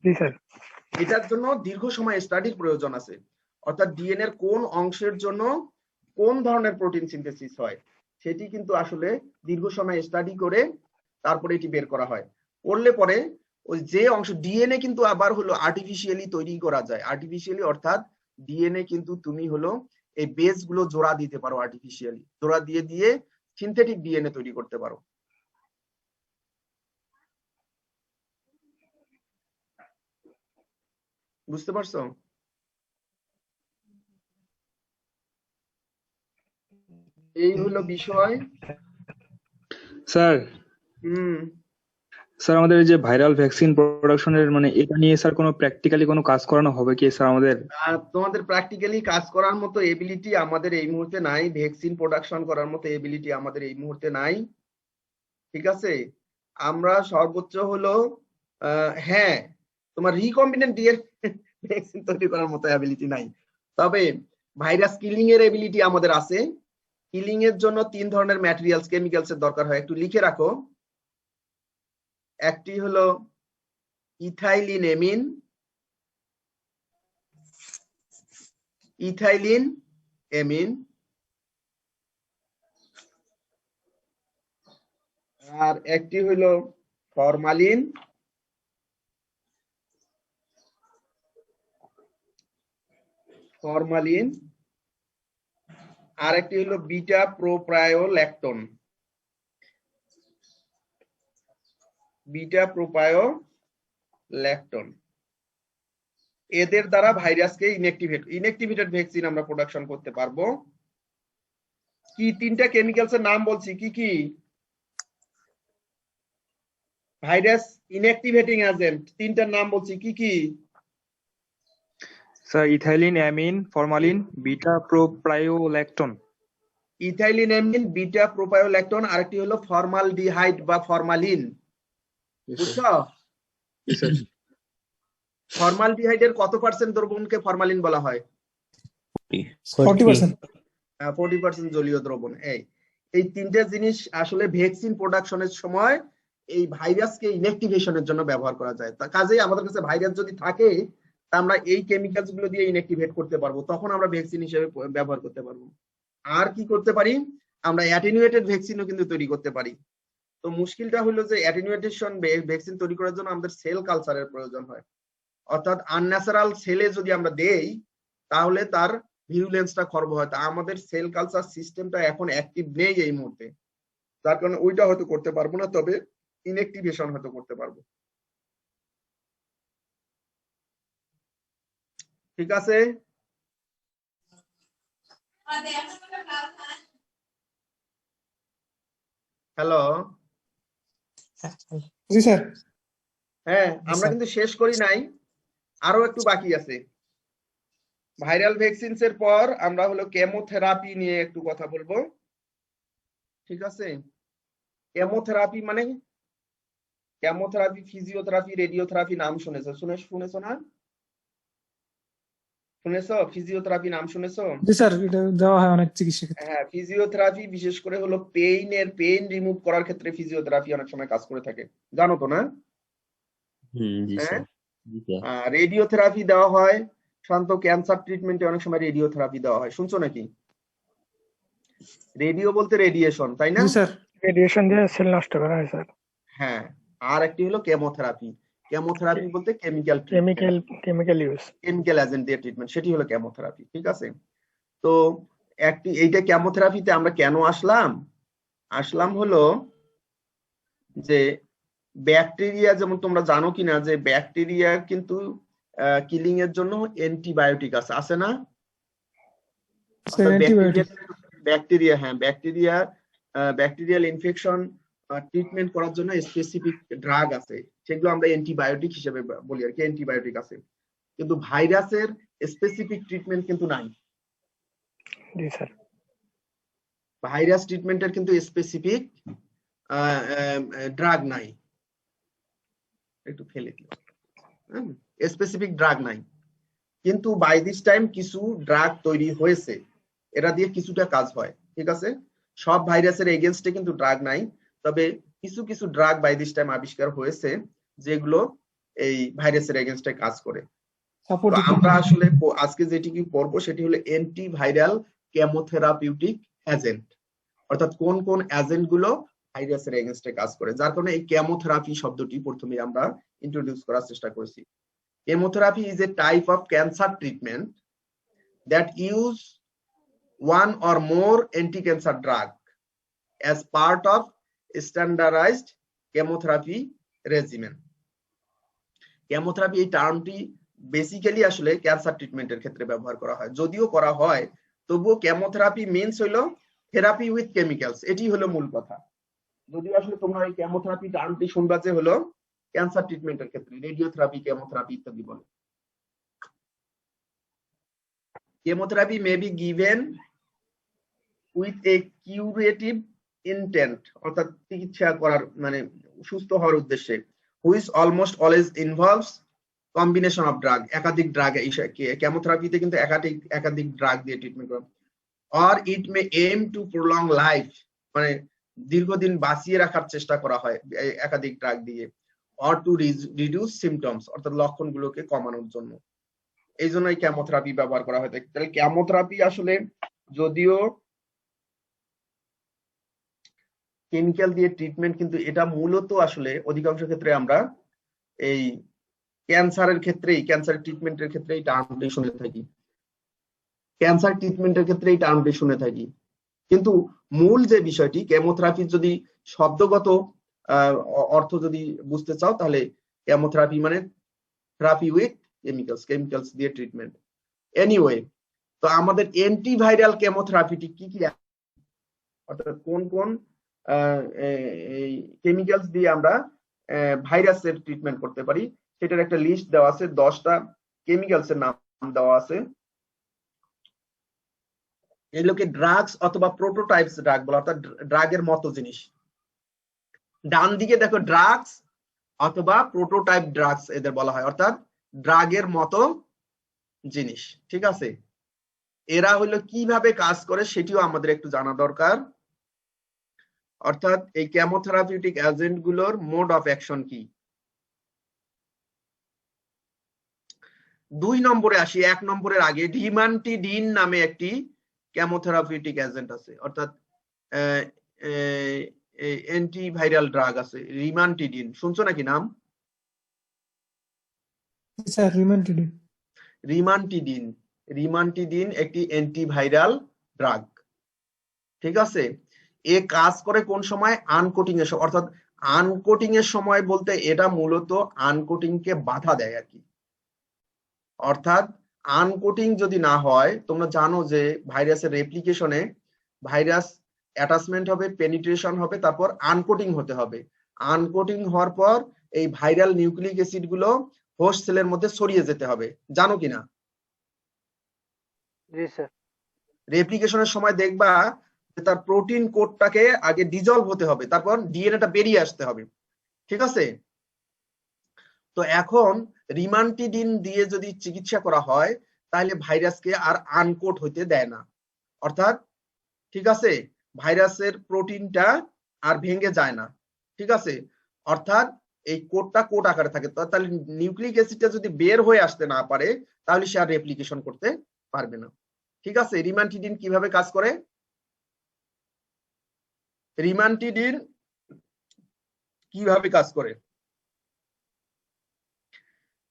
জি স্যার। এটার জন্য দীর্ঘ সময় স্টাডির প্রয়োজন আছে, অর্থাৎ ডিএনএর কোন অংশের জন্য কোন ধরনের প্রোটিন সিনথেসিস হয় সেটি কিন্তু আসলে দীর্ঘ সময় স্টাডি করে তারপরে এটি বের করা হয়। করলে পরে ওই যে অংশ ডিএনএ কিন্তু আবার হলো আর্টিফিশিয়ালি তৈরি করা যায়। আর্টিফিশিয়ালি অর্থাৎ ডিএনএ কিন্তু তুমি হলো এই বেস গুলো জোড়া দিতে পারো, আর্টিফিশিয়ালি জোড়া দিয়ে দিয়ে সিনথেটিক ডিএনএ তৈরি করতে পারো। বুঝতে পারছো? এই হলো বিষয়। স্যার হুম। স্যার আমাদের এই যে ভাইরাল ভ্যাকসিন প্রোডাকশনের মানে এটা নিয়ে স্যার কোনো প্র্যাকটিক্যালি কোনো কাজ করানো হবে কি স্যার আমাদের? তোমাদের প্র্যাকটিক্যালি কাজ করার মতো এবিলিটি আমাদের এই মুহূর্তে নাই, ভ্যাকসিন প্রোডাকশন করার মতো এবিলিটি আমাদের এই মুহূর্তে নাই, ঠিক আছে? আমরা সর্বোচ্চ হলো হ্যাঁ তোমার রিকম্বিনেন্ট ডিএনএ ভ্যাকসিন তৈরি করার মতো এবিলিটি নাই, তবে ভাইরাস কিলিং এর এবিলিটি আমাদের আছে। কিলিং এর জন্য 3 ধরনের ম্যাটেরিয়ালস কেমিক্যালস এর দরকার হয়, একটু লিখে রাখো। একটি হলো ইথাইলিন এমিন, ইথাইলিন এমিন, আর একটি হলো ফরমালিন, ফরমালিন, আর একটি হলো বিটা প্রোপায়োল্যাকটন, বিটা প্রোপায়োল্যাকটন। এদের দ্বারা ভাইরাসকে ইনঅ্যাক্টিভেটেড ভ্যাকসিন আমরা প্রোডাকশন করতে পারবো। কি 3টা কেমিক্যালস এর নাম বলছি, কি কি? ভাইরাস ইনঅ্যাক্টিভেটিং এজেন্ট 3টার নাম বলছি, কি কি? Sir ethylene amine, formalin, beta propiolactone. Ethylene amine, beta propiolactone, আরেকটি হলো ফর্মালডিহাইড বা ফরমালিন। বুঝছো? ফর্মালডিহাইডের কত পার্সেন্ট দ্রবণকে ফরমালিন বলা হয়? 40%। 40% জলীয় দ্রবণ। এই 3টে জিনিস আসলে ভ্যাকসিন প্রোডাকশনের সময় এই ভাইরাসকে ইনঅ্যাক্টিভেশনের জন্য ব্যবহার করা যায়। কাজেই আমাদের কাছে ভাইরাস যদি থাকে তা আমরা এই কেমিক্যালস গুলো দিয়ে ইনঅ্যাক্টিভেট করতে পারবো, তখন আমরা ভ্যাকসিন হিসেবে ব্যবহার করতে পারবো। আর কি করতে পারি? আমরা অ্যাটেনুয়েটেড ভ্যাকসিনও কিন্তু তৈরি করতে পারি। তো মুশকিলটা হলো যে অ্যাটেনুয়েটেশন ভ্যাকসিন তৈরি করার জন্য আমাদের সেল কালচারের প্রয়োজন হয়, অর্থাৎ আনন্যাচারাল সেলে যদি আমরা দেই তাহলে তার ভিরুলেন্সটা খর্ব হয়। তা আমাদের সেল কালচার সিস্টেমটা এখন অ্যাক্টিভ নেই এই মুহূর্তে, যার কারণে ওইটা হয়তো করতে পারবো না, তবে ইনঅ্যাক্টিভেশন হয়তো করতে পারবো। ঠিক আছে? হ্যালো, জি স্যার। হ্যাঁ আমরা কিন্তু শেষ করি নাই, আরো একটু বাকি আছে। ভাইরাল ভ্যাকসিনস এর পর আমরা হলো কেমোথেরাপি নিয়ে একটু কথা বলবো, ঠিক আছে? কেমোথেরাপি মানে কেমোথেরাপি, ফিজিওথেরাপি, রেডিওথেরাপি নাম শুনেছো না? শুনেছো? ফিজিওথেরাপি নাম শুনেছো? জি স্যার, এটা দেওয়া হয় অনেক চিকিৎসা ক্ষেত্রে। হ্যাঁ, ফিজিওথেরাপি বিশেষ করে হলো পেইন রিমুভ করার ক্ষেত্রে ফিজিওথেরাপি অনেক সময় কাজ করে থাকে, জানো তো না? জি হ্যাঁ। স্যার। জি স্যার। রেডিওথেরাপি দেওয়া হয় শান্ত ক্যান্সার ট্রিটমেন্টে, অনেক সময় রেডিওথেরাপি দেওয়া হয়, শুনছো নাকি? রেডিও বলতে রেডিয়েশন, তাই না? জি স্যার। রেডিয়েশন দিয়ে সেল নষ্ট করা হয় স্যার। হ্যাঁ, আর একটি হলো কেমোথেরাপি। কেমোথেরাপি বলতে কেমিক্যাল ইউজ, কেমিক্যাল এজেন্ট দিয়ে ট্রিটমেন্ট, সেটি হলো কেমোথেরাপি, ঠিক আছে? তো এইটা কেমোথেরাপিতে আমরা কেন আসলাম হলো যে ব্যাকটেরিয়া, যেমন তোমরা জানো কিনা যে ব্যাকটেরিয়ার কিন্তু কিলিং এর জন্য অ্যান্টিবায়োটিক আছে না? ব্যাকটেরিয়াল ইনফেকশন ট্রিটমেন্ট করার জন্য স্পেসিফিক ড্রাগ আছে, সেগুলো আমরা অ্যান্টিবায়োটিক হিসেবে বলি আর কি, অ্যান্টিবায়োটিক আছে। কিন্তু ভাইরাসের স্পেসিফিক ট্রিটমেন্ট কিন্তু নাই। জি স্যার। ভাইরাস ট্রিটমেন্টের কিন্তু স্পেসিফিক ড্রাগ নাই, একটু ফেলে দিই, স্পেসিফিক ড্রাগ নাই। কিন্তু বাই দিস টাইম কিছু ড্রাগ তৈরি হয়েছে, এরা দিয়ে কিছুটা কাজ হয়, ঠিক আছে? সব ভাইরাসের এগেনস্টে কিন্তু ড্রাগ নাই, তবে কিছু ড্রাগ বাই দিস টাইম আবিষ্কার হয়েছে যেগুলো এই ভাইরাসের এগেনস্টে কাজ করে। তো সাপোর্টিভ আমরা আসলে আজকে যেটি কি পড়বো সেটি হলো অ্যান্টিভাইরাল কেমোথেরাপিউটিক এজেন্ট, অর্থাৎ কোন কোন এজেন্ট গুলো ভাইরাসের এগেনস্টে কাজ করে, যার কারণে এই কেমোথেরাপি শব্দটি প্রথমে আমরা ইন্ট্রোডিউস করার চেষ্টা করেছি। Chemotherapy is a type of cancer treatment that use one or more anti-cancer drug as part of standardized chemotherapy regimen. Chemotherapy এই টার্মটি বেসিক্যালি আসলে ক্যান্সার ট্রিটমেন্টের ক্ষেত্রে ব্যবহার করা হয়, যদিও করা হয় তবুও কেমোথেরাপি মিনস হলো থেরাপি উইথ কেমিক্যালস, এটি হলো মূল কথা। যদিও আসলে তোমরা এই কেমোথেরাপি টার্মটি শুনবা যে হলো ক্যান্সার ট্রিটমেন্টের ক্ষেত্রে রেডিওথেরাপি, কেমোথেরাপি ইত্যাদি বলে। Chemotherapy may be given with a curative intent, অর্থাৎ চিকিৎসা করার মানে সুস্থ হওয়ার উদ্দেশ্যে, which almost always involves combination of drug, একাধিক ড্রাগ, কেমোথেরাপিতে কিন্তু একাধিক ড্রাগ দিয়ে ট্রিটমেন্ট করা, or it may aim to prolong life, মানে দীর্ঘদিন বাঁচিয়ে রাখার চেষ্টা করা হয় একাধিক ড্রাগ দিয়ে, অর টু রিডিউস সিমটমস, অর্থাৎ লক্ষণগুলোকে কমানোর জন্য, এই জন্য এই কেমোথেরাপি ব্যবহার করা হয়। তাহলে কেমোথেরাপি আসলে যদিও কেমিক্যাল দিয়ে ট্রিটমেন্ট, কিন্তু এটা মূলত আসলে অধিকাংশ ক্ষেত্রে আমরা এই ক্যান্সারের ক্ষেত্রেই, ক্যান্সার ট্রিটমেন্টের ক্ষেত্রে এই টার্মটি শুনে থাকি, ক্যান্সার ট্রিটমেন্টের ক্ষেত্রে এই টার্মটি শুনে থাকি। কিন্তু মূল যে বিষয়টি, কেমোথেরাপির যদি শব্দগত অর্থ যদি বুঝতে চাও, তাহলে কেমোথেরাপি মানে থেরাপি উইথ কেমিক্যালস, কেমিক্যালস দিয়ে ট্রিটমেন্ট। এনিওয়ে, তো আমাদের অ্যান্টিভাইরাল কেমোথেরাপিটি কি কি, অর্থাৎ কোন কোন কেমিক্যালস দিয়ে আমরা ভাইরাসের ট্রিটমেন্ট করতে পারি, সেটার একটা লিস্ট দেওয়া আছে, 10টা কেমিক্যালস এর নাম দেওয়া আছে। এগুলোকে ড্রাগস অথবা প্রোটোটাইপস ড্রাগ বলা, অর্থাৎ ড্রাগের মতো জিনিস। ডান দিকে দেখো ড্রাগস অথবা প্রোটোটাইপ ড্রাগস এদের বলা হয়, অর্থাৎ ড্রাগের মতো জিনিস। ঠিক আছে, এরা হলো কিভাবে কাজ করে সেটিও আমাদের একটু জানা দরকার, অর্থাৎ এই কেমোথেরাপিউটিক এজেন্ট গুলোর মোড অফ অ্যাকশন কি। 2 নম্বরে আসি। 1 নম্বরের আগে রিমান্টিডিন নামে একটি কেমোথেরাপিউটিক এজেন্ট আছে, অর্থাৎ অ্যান্টিভাইরাল ড্রাগ আছে রিমান্টিডিন, শুনছো নাকি নাম? স্যার রিমান্টিডিন। রিমান্টিডিন, রিমান্টিডিন একটি অ্যান্টিভাইরাল ড্রাগ। ঠিক আছে, এ কাজ করে কোন সময়? আনকোটিং এর সময়, অর্থাৎ আনকোটিং এর সময় বলতে এটা মূলত আনকোটিং কে বাধা দেয় আর কি। অর্থাৎ আনকোটিং যদি না হয়, তোমরা জানো যে ভাইরাসের রেপ্লিকেশনে ভাইরাস অ্যাটাচমেন্ট হবে, পেনিট্রেশন হবে, তারপর আনকোটিং হতে হবে। আনকোটিং হওয়ার পর এই ভাইরাল নিউক্লিক অ্যাসিড গুলো হোস্ট সেলের মধ্যে ছড়িয়ে যেতে হবে, জানো কিনা? জি স্যার। রেপ্লিকেশনের সময় দেখবা যে তার প্রোটিন কোডটাকে আগে ডিজলভ হতে হবে, তারপর ডিএনএটা বেরিয়ে আসতে হবে। ঠিক আছে, তো এখন রিমান্টিডিন দিয়ে যদি চিকিৎসা করা হয় তাহলে ভাইরাসকে আর আনকোড হইতে দেয় না, অর্থাৎ ঠিক আছে ভাইরাসের প্রোটিনটা আর ভেঙে যায় না। ঠিক আছে, অর্থাৎ এই কোডটা কোড আকারে থাকে, তাহলে নিউক্লিক অ্যাসিডটা যদি বের হয়ে আসতে না পারে তাহলে সে আর রেপ্লিকেশন করতে পারবে না। ঠিক আছে, রিমান্টিডিন কিভাবে কাজ করে? রিমান্টিডিন কিভাবে কাজ করে?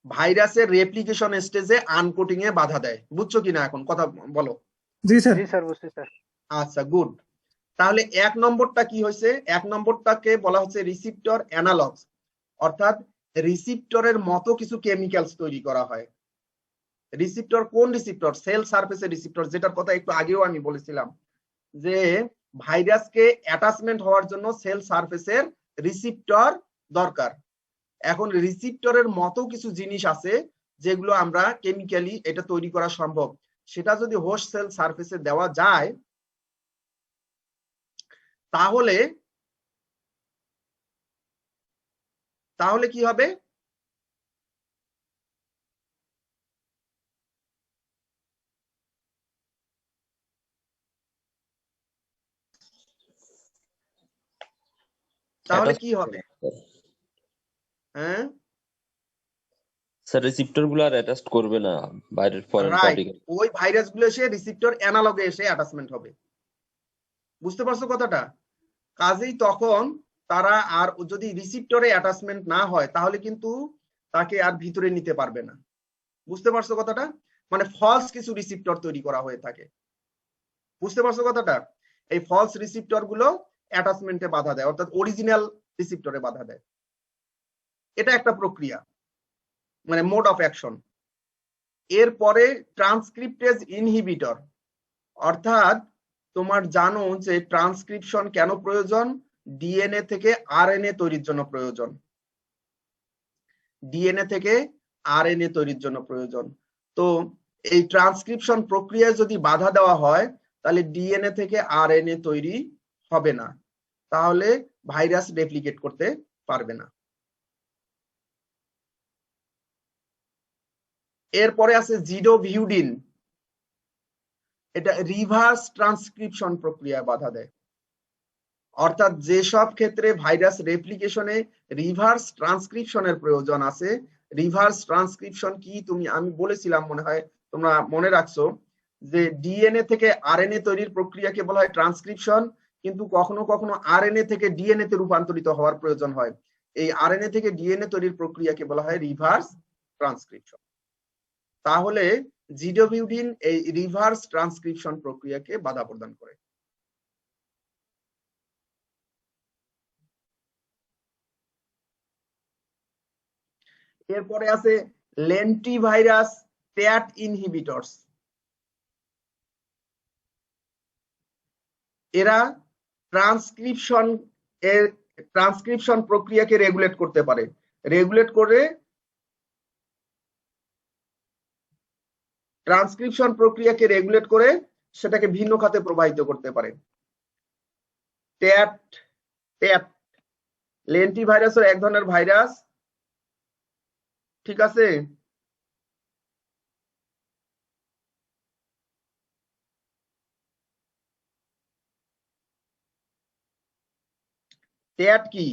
ভাইরাসের রেপ্লিকেশন স্টেজে আনকোটিং এ বাধা দেয়, বুঝছো কিনা? এখন কথা বলো। জি স্যার। জি স্যার, বুঝছি স্যার। আচ্ছা, গুড। তাহলে 1 নম্বরটা কি হয়েছে? 1 নম্বরটাকে বলা হচ্ছে রিসিপ্টর অ্যানালগস, অর্থাৎ রিসিপ্টরের মতো কিছু কেমিক্যালস তৈরি করা হয়। রিসিপ্টর কোন রিসিপ্টর? সেল সারফেসের রিসিপ্টর, যেটার কথা একটু আগেও আমি বলেছিলাম যে ভাইরাসকে অ্যাটাচমেন্ট হওয়ার জন্য সেল সারফেসের রিসিপ্টর দরকার। এখন রিসিপ্টরের মতো কিছু জিনিস আছে যেগুলো আমরা কেমিক্যালি এটা তৈরি করা সম্ভব, সেটা যদি হোস্ট সেল সারফেসে দেওয়া যায় তাহলে কি হবে? তাহলে কি হবে? হ্যাঁ, স্যার রিসিপ্টর গুলো আর অ্যাটাচ করবে না বাইরের ফরেন রাইট, পার্টিকেল। ওই ভাইরাস গুলো এসে রিসিপ্টর অ্যানালগে এসে অ্যাটাচমেন্ট হবে। বুঝতে পারছো কথাটা? কাজেই তখন তারা আর যদি রিসিপ্টরে অ্যাটাচমেন্ট না হয় তাহলে কিন্তু তাকে আর ভিতরে নিতে পারবে না। বুঝতে পারছো কথাটা? মানে ফলস কিছু রিসিপ্টর তৈরি করা হয়ে থাকে। বুঝতে পারছো কথাটা? এই ফলস রিসিপ্টর গুলো অ্যাটাচমেন্টে বাধা দেয়, অর্থাৎ অরিজিনাল রিসিপ্টরে বাধা দেয়। এটা একটা প্রক্রিয়া, মানে মোড অফ অ্যাকশন। এরপরে ট্রান্সক্রিপ্টেজ ইনহিবিটর, অর্থাৎ তোমার জানো যে ট্রান্সক্রিপশন কেন প্রয়োজন? ডিএনএ থেকে আরএনএ তৈরির জন্য প্রয়োজন। ডিএনএ থেকে আরএনএ তৈরির জন্য প্রয়োজন। তো এই ট্রান্সক্রিপশন প্রক্রিয়ায় যদি বাধা দেওয়া হয় তাহলে ডিএনএ থেকে আরএনএ তৈরি হবে না, তাহলে ভাইরাস রেপ্লিকেট করতে পারবে না। এরপরে আছে জিডোভিউডিন, এটা রিভার্স ট্রান্সক্রিপশন প্রক্রিয়ায় বাধা দেয়। অর্থাৎ যেসব ক্ষেত্রে ভাইরাস রেপ্লিকেশনে রিভার্স ট্রান্সক্রিপশনের প্রয়োজন আছে। রিভার্স ট্রান্সক্রিপশন কি আমি বলেছিলাম, মনে হয় তোমরা মনে রাখছো, যে ডিএনএ থেকে আরএনএ তৈরির প্রক্রিয়াকে বলা হয় ট্রান্সক্রিপশন, কিন্তু কখনো কখনো আরএনএ থেকে ডিএনএ তে রূপান্তরিত হওয়ার প্রয়োজন হয়। এই আরএনএ থেকে ডিএনএ তৈরির প্রক্রিয়াকে বলা হয় রিভার্স ট্রান্সক্রিপশন। তাহলে জিডোভিউডিন এই রিভার্স ট্রান্সক্রিপশন প্রক্রিয়াকে বাধা প্রদান করে। এরপরে আছে লেন্টিভাইরাস ট্যাট ইনহিবিটরস। এরা ট্রান্সক্রিপশন প্রক্রিয়াকে রেগুলেট করতে পারে। রেগুলেট করে ট্রান্সক্রিপশন প্রক্রিয়াকে রেগুলেট করে সেটাকে ভিন্ন খাতে প্রবাহিত করতে পারে। ট্যাট ট্যাট লেন্টিভাইরাসের এক ধরনের ভাইরাস, ঠিক আছে? ট্যাট কি?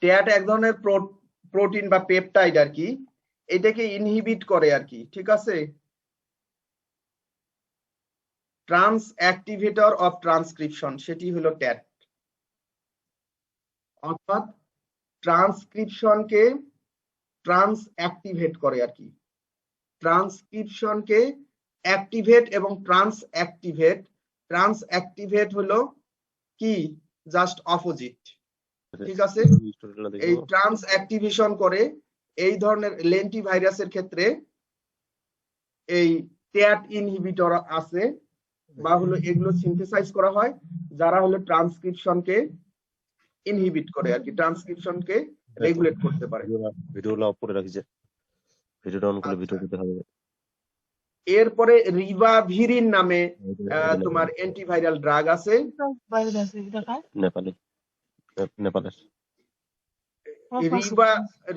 ট্যাট এক ধরনের প্রোটিন বা পেপটাইড আর কি, এটাকে ইনহিবিট করে আর কি, ঠিক আছে? ট্রান্স অ্যাক্টিভেটর অফ ট্রান্সক্রিপশন, সেটি হলো ট্যাট। অর্থাৎ ট্রান্সক্রিপশনকে ট্রান্স অ্যাক্টিভেট করে আর কি। ট্রান্সক্রিপশনকে অ্যাক্টিভেট এবং ট্রান্স অ্যাক্টিভেট হলো কি? জাস্ট অপোজিট, ঠিক আছে? এই ট্রান্স অ্যাক্টিভেশন করে এই ধরনের লেন্টিভাইরাসের ক্ষেত্রে এই ট্যাট ইনহিবিটর আছে, বা হলো এগুলো সিনথেসাইজ করা হয় যারা হলো ট্রান্সক্রিপশনকে ইনহিবিট করে আর কি, ট্রান্সক্রিপশনকে রেগুলেট করতে পারে। ভিডিওটা অফ করে রাখি, যে ভিডিওটা অন করলে ভিডিও দিতে হবে। এরপরে রিবাভিরিন নামে তোমার অ্যান্টিভাইরাল ড্রাগ আছে। নেপালের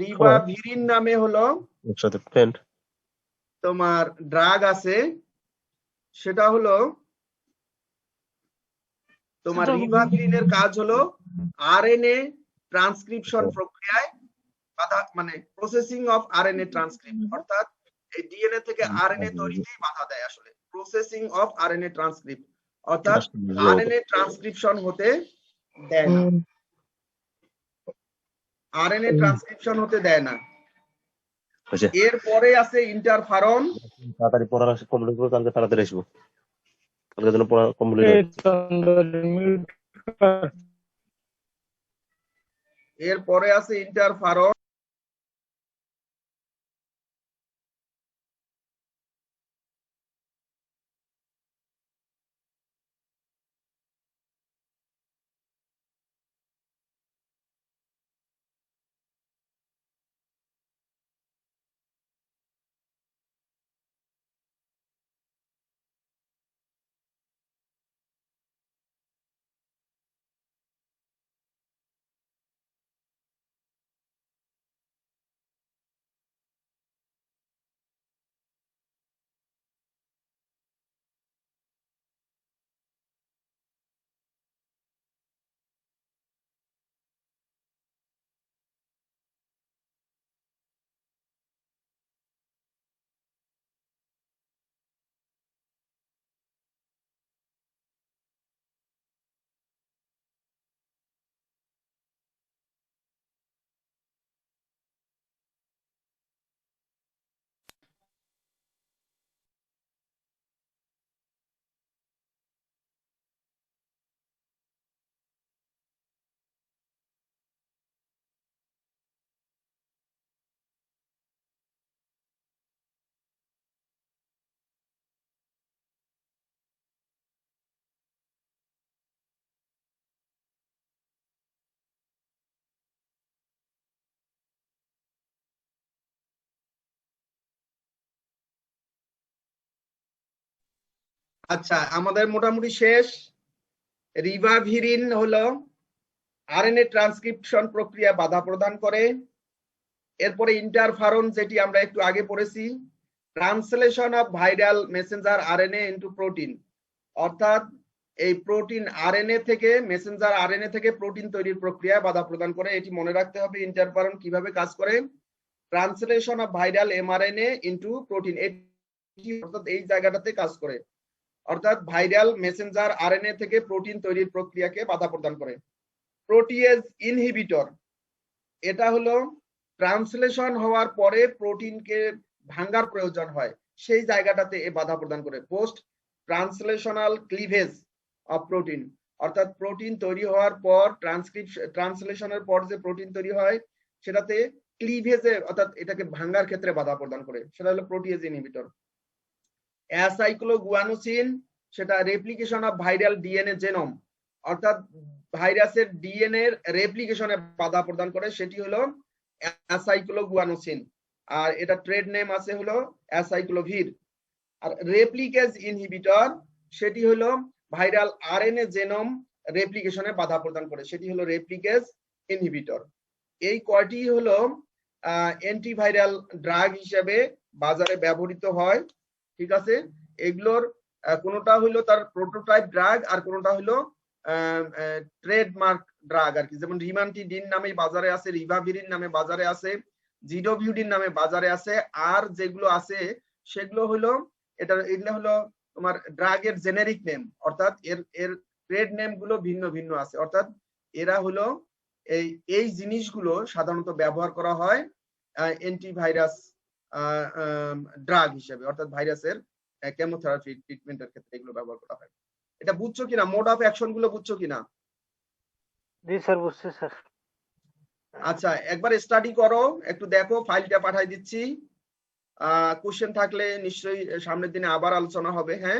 রিবাভিরিন নামে হলো একসাথে ফ্রেন্ড তোমার ড্রাগ আছে, সেটা হলো তোমার রিবাভিরিনের কাজ হলো আরএনএ ট্রান্সক্রিপশন প্রক্রিয়ায় বাধা, মানে প্রসেসিং অফ আরএনএ ট্রান্সক্রিপ্ট, অর্থাৎ এই ডিএনএ থেকে আরএনএ তৈরিতেই বাধা দেয় আসলে। প্রসেসিং অফ আরএনএ ট্রান্সক্রিপ্ট, অর্থাৎ আরএনএ ট্রান্সক্রিপশন হতে দেয় না, আরএনএ ট্রান্সক্রিপশন হতে দেয় না। এরপরে আছে ইন্টারফারন। তাড়াতাড়ি পড়া কমপ্লিট করে কালকে তাড়াতাড়ি আসবো, কালকে যেন পড়া কমপ্লিট হয়। এরপরে আছে ইন্টারফারন। আচ্ছা, আমাদের মোটামুটি শেষ। রিভাভিরিন হলো আরএনএ ট্রান্সক্রিপশন প্রক্রিয়া বাধা প্রদান করে। এরপরে ইন্টারফারন, যেটি আমরা একটু আগে পড়েছি, translation of viral Messenger RNA into protein, অর্থাৎ এই প্রোটিন আরএনএ থেকে মেসেঞ্জার আরএনএ থেকে প্রোটিন তৈরির প্রক্রিয়া বাধা প্রদান করে। এটি মনে রাখতে হবে ইন্টারফারন কিভাবে কাজ করে। Translation of viral mRNA into protein, এটি অর্থাৎ এই জায়গাটাতে কাজ করে, অর্থাৎ ভাইরাল মেসেঞ্জার আরএনএ থেকে প্রোটিন তৈরির প্রক্রিয়াকে বাধা প্রদান করে। প্রোটিয়েজ ইনহিবিটর, এটা হলো ট্রান্সলেশন হওয়ার পরে প্রোটিনকে ভাঙার প্রয়োজন হয়, সেই জায়গাটাতে এ বাধা প্রদান করে। Post translational cleavage of protein, অর্থাৎ প্রোটিন তৈরি হওয়ার পর ট্রান্সলেশনের পর যে প্রোটিন তৈরি হয় সেটাতে ক্লিভেজে, অর্থাৎ এটাকে ভাঙার ক্ষেত্রে বাধা প্রদান করে, সেটা হলো প্রোটিয়েজ ইনহিবিটর। অ্যাসাইক্লোগুয়ানোসিন, সেটা replication of viral DNA genome, অর্থাৎ ভাইরাসের ডিএনএ এর রেপ্লিকেশনে বাধা প্রদান করে, সেটি হলো অ্যাসাইক্লোগুয়ানোসিন। আর এটা ট্রেড নেম আছে হলো অ্যাসাইক্লোভির। আর রেপ্লিকেজ ইনহিবিটর, সেটি হলো ভাইরাল আরএনএ জেনোম রেপ্লিকেশনে বাধা প্রদান করে, সেটি হলো রেপ্লিকেজ ইনহিবিটর। এই কয়টি হলো অ্যান্টিভাইরাল ড্রাগ হিসেবে বাজারে ব্যবহৃত হয়, ঠিক আছে। এগুলোর কোনোটা হলো তার প্রোটোটাইপ ড্রাগ, আর কোনোটা হলো ট্রেডমার্ক ড্রাগ আর কি। যেমন রিমান্টিডিন নামে বাজারে আছে, রিভাভিরিন নামে বাজারে আছে, জিডোভিউডিন নামে বাজারে আছে। আর যেগুলো আছে সেগুলো হলো এগুলো হলো তোমার ড্রাগের জেনেরিক নেম, অর্থাৎ এর ট্রেড নেম গুলো ভিন্ন ভিন্ন আছে। অর্থাৎ এরা হলো এই জিনিসগুলো সাধারণত ব্যবহার করা হয় অ্যান্টিভাইরাস ড্রাগ হিসেবে, অর্থাৎ ভাইরাসের কেমোথেরাপি ট্রিটমেন্টের ক্ষেত্রে এগুলো ব্যবহার করা হয়। এটা বুঝছো কিনা, মোড অফ অ্যাকশন গুলো বুঝছো কিনা? জি স্যার, বুঝছি স্যার। আচ্ছা, একবার স্টাডি করো, একটু দেখো, ফাইলটা পাঠাই দিচ্ছি। কোশ্চেন থাকলে নিশ্চয়ই সামনের দিনে আবার আলোচনা হবে। হ্যাঁ।